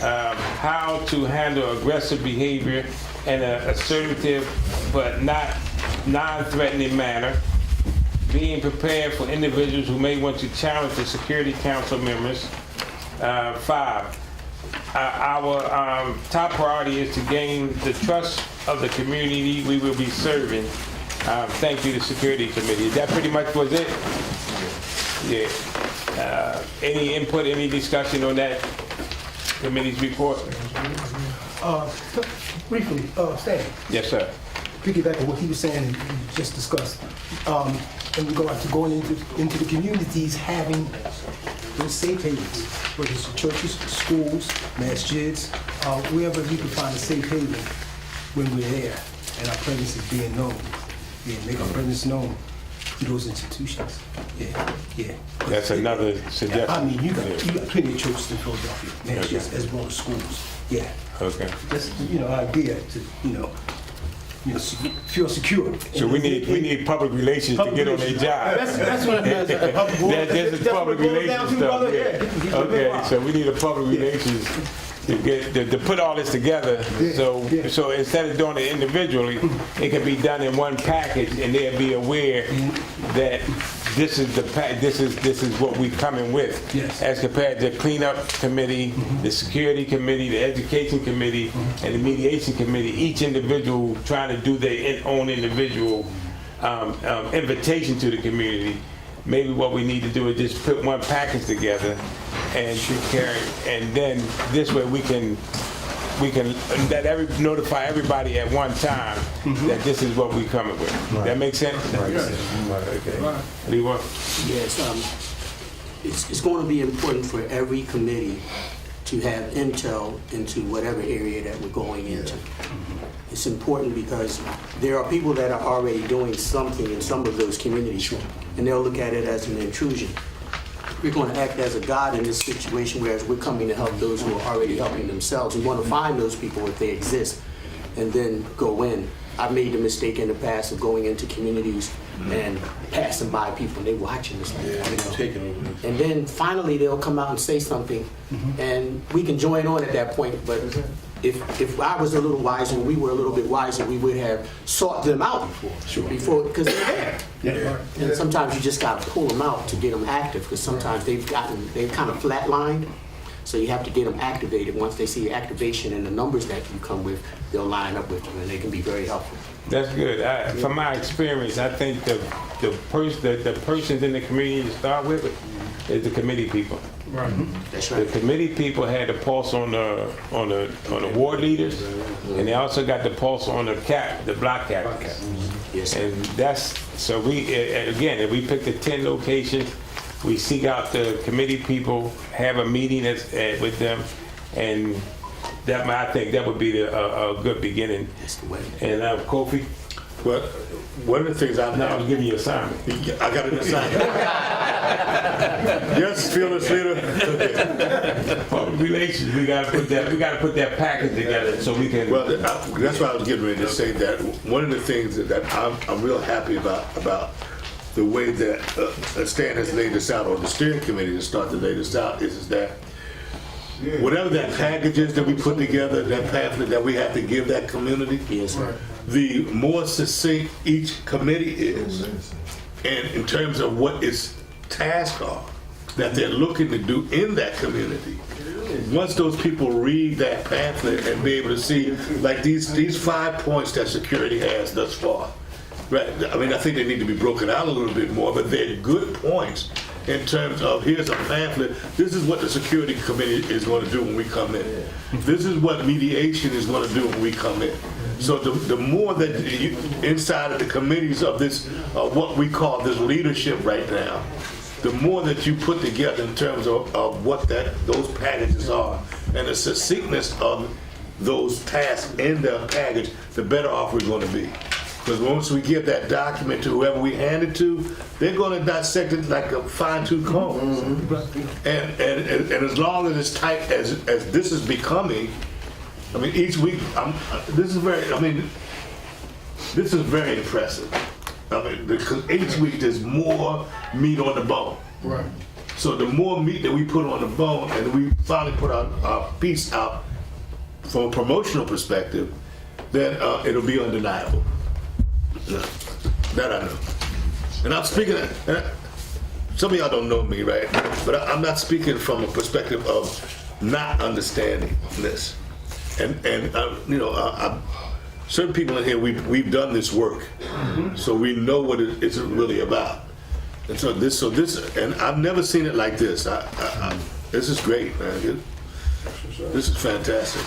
How to handle aggressive behavior in an assertive but not non-threatening manner. Being prepared for individuals who may want to challenge the Security Council members. 5, our top priority is to gain the trust of the community we will be serving. Thank you to Security Committee. That pretty much was it? Yeah. Any input, any discussion on that committee's report? Briefly, Stan. Yes, sir. Piggyback on what he was saying, and just discussed. In regard to going into the communities, having those safe havens, whether it's churches, schools, masjids, wherever we can find a safe haven when we're there, and our presence is being known. Yeah, make our presence known to those institutions. Yeah. That's another suggestion. I mean, you got plenty of churches in Philadelphia, masjids, as well as schools. Yeah. Okay. Just idea to feel secure. So we need public relations to get on their job. That's what it is. This is public relations stuff. Yeah. Okay, so we need a public relations to put all this together. So instead of doing it individually, it can be done in one package, and they'll be aware that this is what we coming with. Yes. As compared to the cleanup committee, the security committee, the education committee, and the mediation committee, each individual trying to do their own individual invitation to the community. Maybe what we need to do is just put one package together and carry, and then this way we can notify everybody at one time that this is what we coming with. That makes sense? Okay. What do you want? Yes, it's going to be important for every committee to have intel into whatever area that we're going into. It's important because there are people that are already doing something in some of those communities, and they'll look at it as an intrusion. We're going to act as a guide in this situation, whereas we're coming to help those who are already helping themselves. We want to find those people if they exist, and then go in. I've made the mistake in the past of going into communities and passing by people, and they're watching this. And then finally they'll come out and say something, and we can join on at that point. But if I was a little wiser, and we were a little bit wiser, we would have sought them out before, because they're there. And sometimes you just got to pull them out to get them active, because sometimes they've kind of flatlined. So you have to get them activated. Once they see activation and the numbers that you come with, they'll line up with you, and they can be very helpful. That's good. From my experience, I think the persons in the community to start with is the committee people. Right. That's right. The committee people had the pulse on the ward leaders, and they also got the pulse on the block captains. Yes. And that's so we again, if we pick the 10 locations, we seek out the committee people, have a meeting with them, and I think that would be a good beginning. That's the way. And Kofi? Well, one of the things I was giving you an assignment. I got an assignment. Yes, fearless leader. Public relations, we gotta put that package together so we can. Well, that's why I was getting ready to say that one of the things that I'm real happy about the way that Stan has laid this out, or the steering committee has started to lay this out, is that whatever that package is that we put together, that pamphlet that we have to give that community, Yes, sir. the more succinct each committee is, and in terms of what its tasks are that they're looking to do in that community. Once those people read that pamphlet and be able to see, like these 5 points that security has thus far, right? I mean, I think they need to be broken out a little bit more, but they're good points in terms of here's a pamphlet. This is what the security committee is going to do when we come in. This is what mediation is going to do when we come in. So the more that you, inside of the committees of this, what we call this leadership right now, the more that you put together in terms of what those packages are and the succinctness of those tasks in the package, the better off we're going to be. Because once we give that document to whoever we hand it to, they're going to dissect it like a fine-tooth comb. And as long as it's tight as this is becoming, I mean, each week, this is very impressive. I mean, because each week there's more meat on the bone. Right. So the more meat that we put on the bone, and we finally put our piece out from a promotional perspective, then it'll be undeniable. Yeah, that I know. And I'm speaking, some of y'all don't know me, right? But I'm not speaking from a perspective of not understanding this. And you know, certain people in here, we've done this work, so we know what it's really about. And so this, and I've never seen it like this. This is great, man. This is fantastic.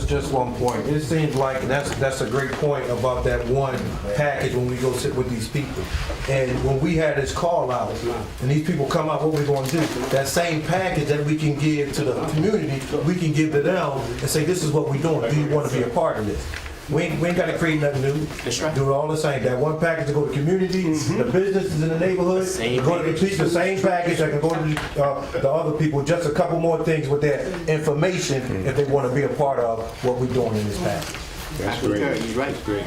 Just one point. It seems like that's a great point about that one package when we go sit with these people. And when we had this call out, and these people come out, what we're going to do, that same package that we can give to the community, we can give to them and say, this is what we're doing. Do you want to be a part of this? We ain't got to create nothing new. That's right. Do it all the same. That one package to go to the community, the businesses in the neighborhood, go to the same package that can go to the other people. Just a couple more things with that information if they want to be a part of what we're doing in this package. That's great. He's right. Great.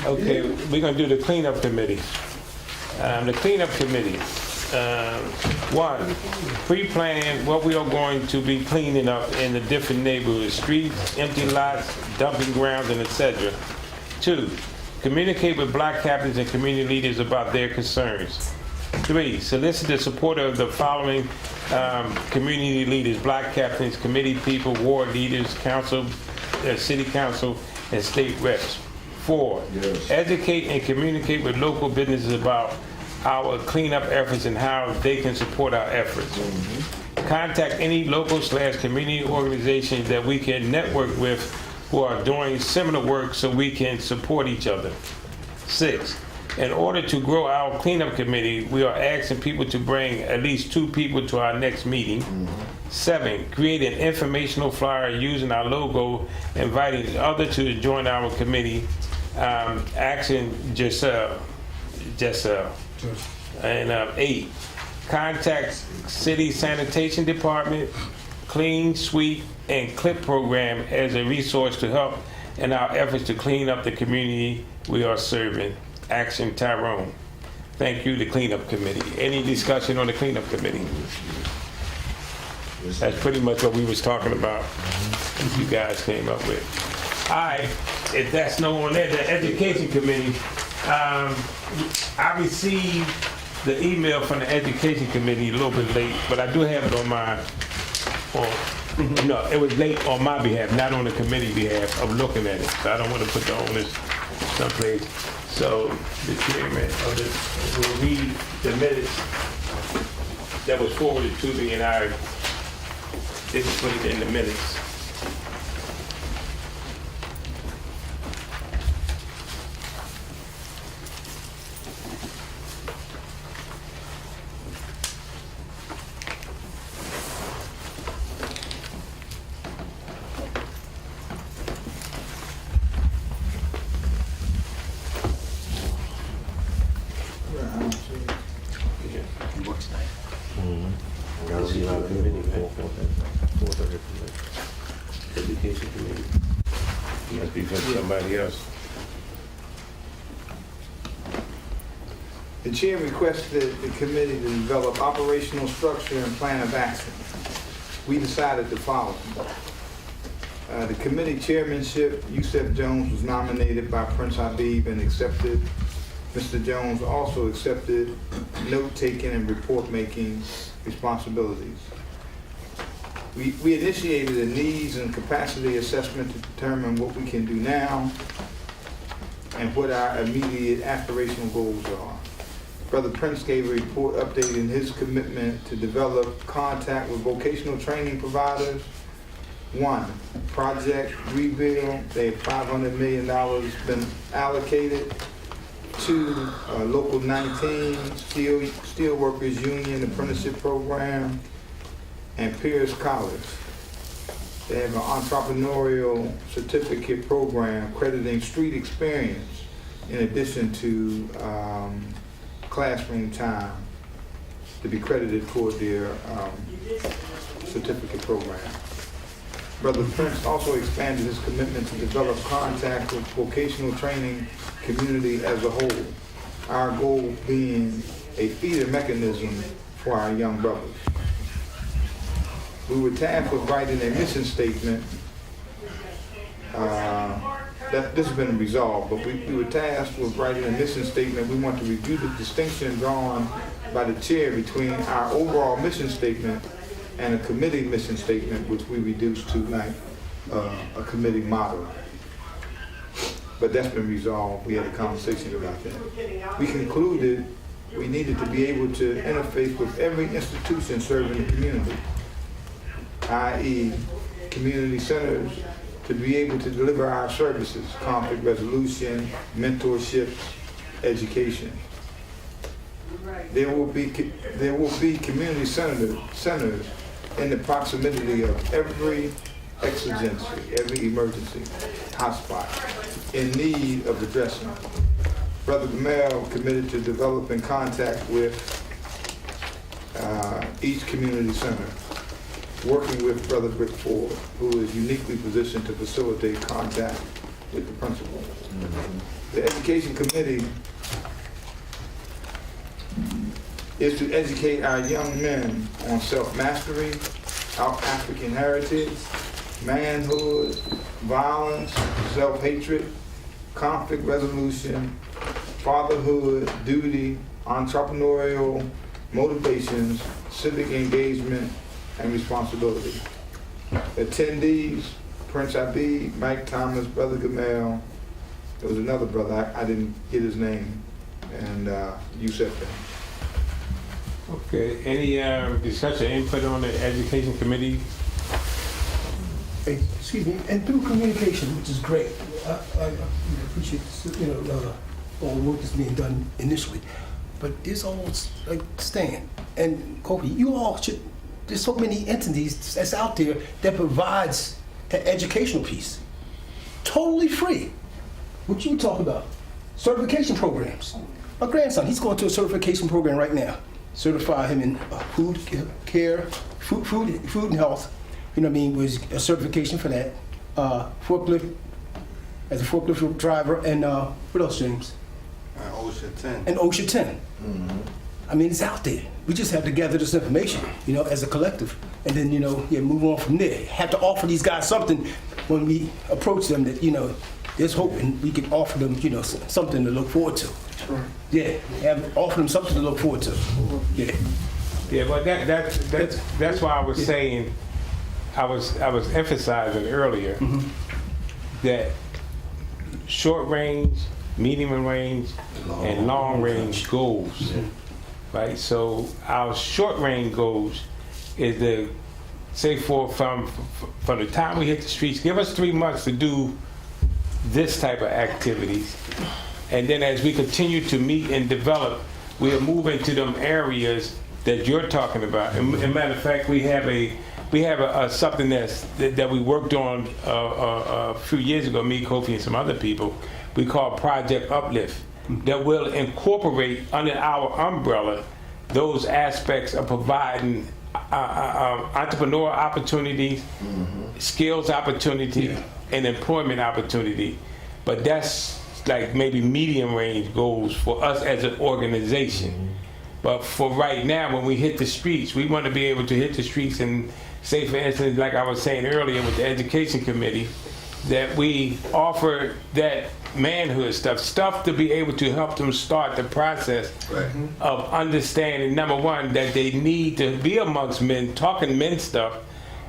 Okay, we're going to do the cleanup committee. The cleanup committee. One, pre-plan what we are going to be cleaning up in the different neighborhoods, streets, empty lots, dumping grounds, and etc. Two, Communicate with black captains and community leaders about their concerns. 3, solicit the support of the following community leaders: black captains, committee people, ward leaders, council, city council, and state reps. 4, educate and communicate with local businesses about our cleanup efforts and how they can support our efforts. Contact any local/community organizations that we can network with who are doing similar work so we can support each other. 6, in order to grow our cleanup committee, we are asking people to bring at least 2 people to our next meeting. 7, create an informational flyer using our logo, inviting others to join our committee. Action Giselle. And 8, contact city sanitation department, clean, sweep, and clip program as a resource to help in our efforts to clean up the community we are serving. Action Tyrone. Thank you, the cleanup committee. Any discussion on the cleanup committee? That's pretty much what we was talking about. You guys came up with. All right, if that's no on there, the education committee. I received the email from the education committee a little bit late, but I do have it on my. No, it was late on my behalf, not on the committee behalf of looking at it. So I don't want to put the onus someplace. So the chairman of this will read the minutes that was forwarded to me, and I didn't put it in the minutes. Education committee. Must be for somebody else. The chair requested the committee to develop operational structure and plan of action. We decided to follow. The committee chairmanship, Yusef Jones was nominated by Prince Habib and accepted. Mr. Jones also accepted note-taking and report-making responsibilities. We initiated a needs and capacity assessment to determine what we can do now and what our immediate aspirational goals are. Brother Prince gave a report updating his commitment to develop contact with vocational training providers. 1, Project Rebuild, they have $500 million been allocated. 2, Local 19, Steelworkers Union Apprenticeship Program, and Pierce College. They have an entrepreneurial certificate program crediting street experience in addition to classroom time to be credited toward their certificate program. Brother Prince also expanded his commitment to develop contact with vocational training community as a whole, our goal being a feeder mechanism for our young brothers. We were tasked with writing a mission statement. This has been resolved, but we were tasked with writing a mission statement. We want to review the distinction drawn by the chair between our overall mission statement and a committee mission statement, which we reduced to like a committee motto. But that's been resolved. We had a conversation about that. We concluded we needed to be able to interface with every institution serving the community, i.e. community centers, to be able to deliver our services, conflict resolution, mentorship, education. There will be community centers in the proximity of every exigency, every emergency hotspot in need of addressing. Brother Gamel committed to developing contact with each community center, working with Brother Rick Ford, who is uniquely positioned to facilitate contact with the principal. The Education Committee is to educate our young men on self-mastery, our African heritage, manhood, violence, self-hatred, conflict resolution, fatherhood, duty, entrepreneurial motivations, civic engagement, and responsibility. Attendees, Prince Abid, Mike Thomas, Brother Gamal. There was another brother, I didn't get his name, and Yusef. Okay, any discussion, input on the education committee? Hey, excuse me, and through communication, which is great. I appreciate all the work that's being done initially, but there's almost like Stan and Kobe. You all should. There's so many entities that's out there that provides that educational piece, totally free. What you talk about? Certification programs. My grandson, he's going to a certification program right now. Certify him in food care, food and health. You know what I mean? Was a certification for that. Forklift, as a forklift driver, and what else, James? OSHA 10. And OSHA 10. I mean, it's out there. We just have to gather this information, as a collective, and then, move on from there. Have to offer these guys something when we approach them that, there's hope, and we can offer them, something to look forward to. Sure. Yeah, offer them something to look forward to. Yeah. Yeah, but that's why I was saying, I was emphasizing earlier that short range, medium range, and long range goals. Right? So our short range goals is to say from the time we hit the streets, give us 3 months to do this type of activities. And then as we continue to meet and develop, we'll move into them areas that you're talking about. And matter of fact, we have something that we worked on a few years ago, me, Kofi, and some other people. We call Project Uplift, that will incorporate under our umbrella those aspects of providing entrepreneur opportunities, skills opportunity, and employment opportunity. But that's like maybe medium range goals for us as an organization. But for right now, when we hit the streets, we want to be able to hit the streets and say, for instance, like I was saying earlier with the education committee, that we offer that manhood stuff to be able to help them start the process of understanding, number one, that they need to be amongst men, talking men stuff,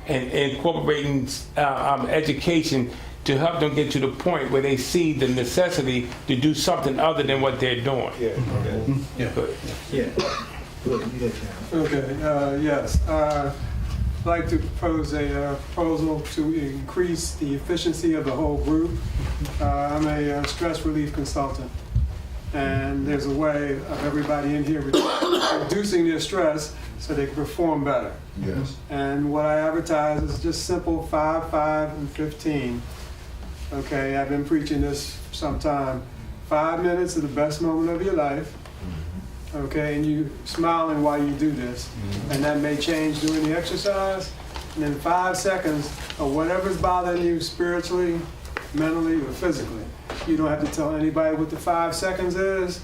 and incorporating education to help them get to the point where they see the necessity to do something other than what they're doing. Yes. I'd like to propose a proposal to increase the efficiency of the whole group. I'm a stress relief consultant, and there's a way of everybody in here reducing their stress so they can perform better. Yes. And what I advertise is just simple 5, 5, and 15. Okay, I've been preaching this for some time. 5 minutes is the best moment of your life. Okay, and you smiling while you do this, and that may change during the exercise. And then 5 seconds of whatever's bothering you spiritually, mentally, or physically. You don't have to tell anybody what the 5 seconds is.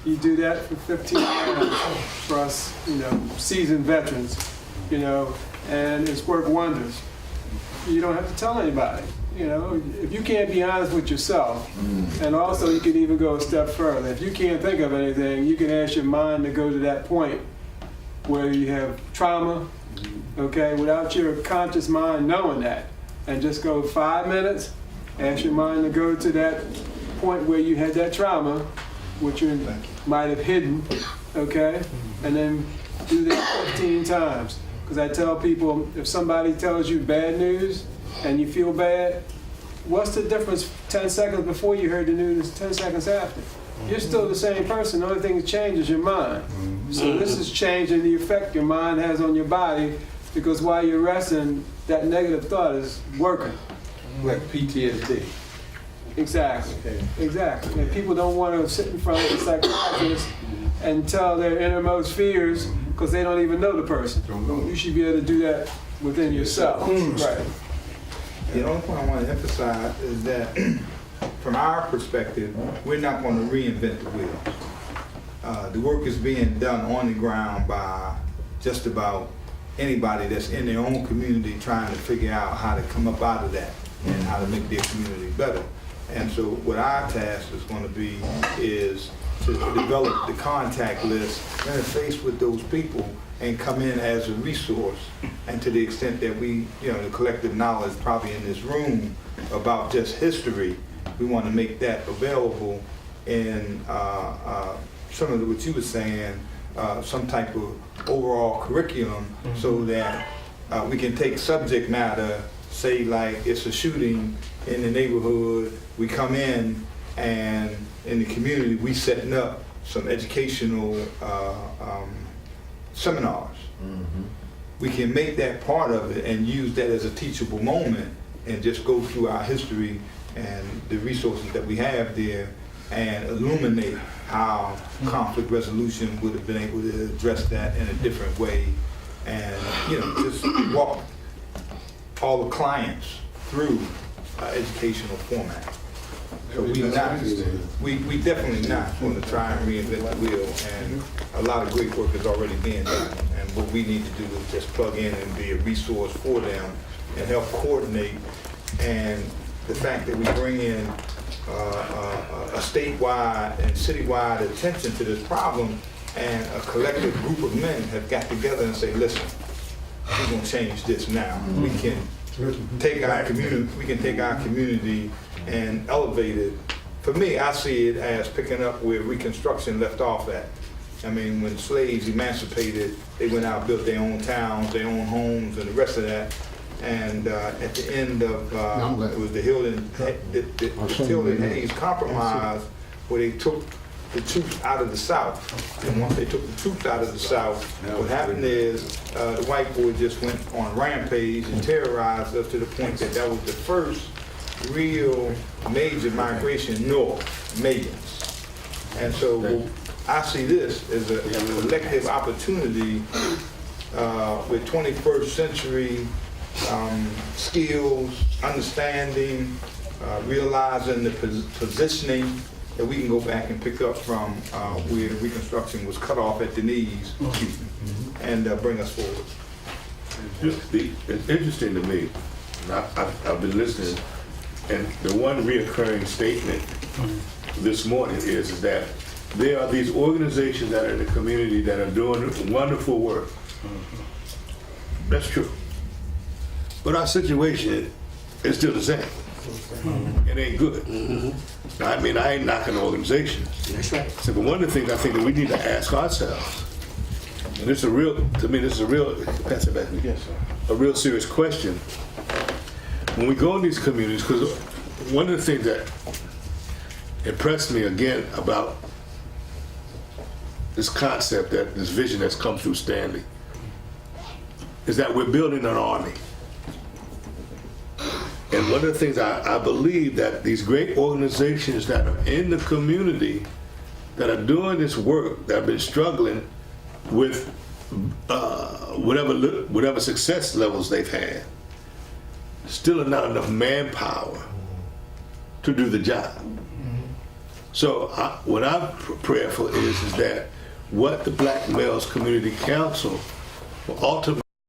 You do that for 15 minutes for us, seasoned veterans, and it's worked wonders. You don't have to tell anybody. If you can't be honest with yourself, and also you can even go a step further. If you can't think of anything, you can ask your mind to go to that point where you have trauma, okay, without your conscious mind knowing that. And just go 5 minutes, ask your mind to go to that point where you had that trauma, which you might have hidden, okay, and then do that 15 times. Because I tell people, if somebody tells you bad news, and you feel bad, what's the difference 10 seconds before you heard the news, 10 seconds after? You're still the same person. The only thing that changes is your mind. So this is changing the effect your mind has on your body, because while you're resting, that negative thought is working. Like PTSD. Exactly. Exactly. And people don't want to sit in front of a psychiatrist and tell their innermost fears because they don't even know the person. You should be able to do that within yourself. Right. The only point I want to emphasize is that from our perspective, we're not going to reinvent the wheel. The work is being done on the ground by just about anybody that's in their own community trying to figure out how to come up out of that and how to make their community better. And so what our task is going to be is to develop the contact list, interface with those people, and come in as a resource. And to the extent that we, the collective knowledge probably in this room about just history, we want to make that available in some of what you were saying, some type of overall curriculum, so that we can take subject matter, say like it's a shooting in the neighborhood, we come in and in the community we setting up some educational seminars. We can make that part of it and use that as a teachable moment and just go through our history and the resources that we have there and illuminate how conflict resolution would have been able to address that in a different way, and just walk all the clients through educational format. So we definitely not going to try and reinvent the wheel, and a lot of great work is already being done. And what we need to do is just plug in and be a resource for them and help coordinate. And the fact that we bring in a statewide and citywide attention to this problem, and a collective group of men have got together and say, listen, we're going to change this now. We can take our community and elevate it. For me, I see it as picking up where Reconstruction left off at. I mean, when slaves emancipated, they went out, built their own towns, their own homes, and the rest of that. And at the end of, it was the Hilton Hayes Compromise, where they took the troops out of the South. And once they took the troops out of the South, what happened is the white boy just went on a rampage and terrorized us to the point that that was the first real major migration north, millions. And so I see this as a collective opportunity with 21st century skills, understanding, realizing the positioning that we can go back and pick up from where Reconstruction was cut off at the knees and bring us forward. It's interesting to me, and I've been listening, and the one reoccurring statement this morning is that there are these organizations that are in the community that are doing wonderful work. That's true. But our situation is still the same. It ain't good. I mean, I ain't knocking the organization. That's right. So, but one of the things I think that we need to ask ourselves, and this is a real, to me, this is a real, pass it back to me. Yes, sir. A real serious question. When we go in these communities, because one of the things that impressed me again about this concept, that this vision that's come through Stanley, is that we're building an army. And one of the things I believe that these great organizations that are in the community that are doing this work, that have been struggling with whatever success levels they've had, still are not enough manpower to do the job. So what I'm prayerful is that what the Black Males Community Council will ultimately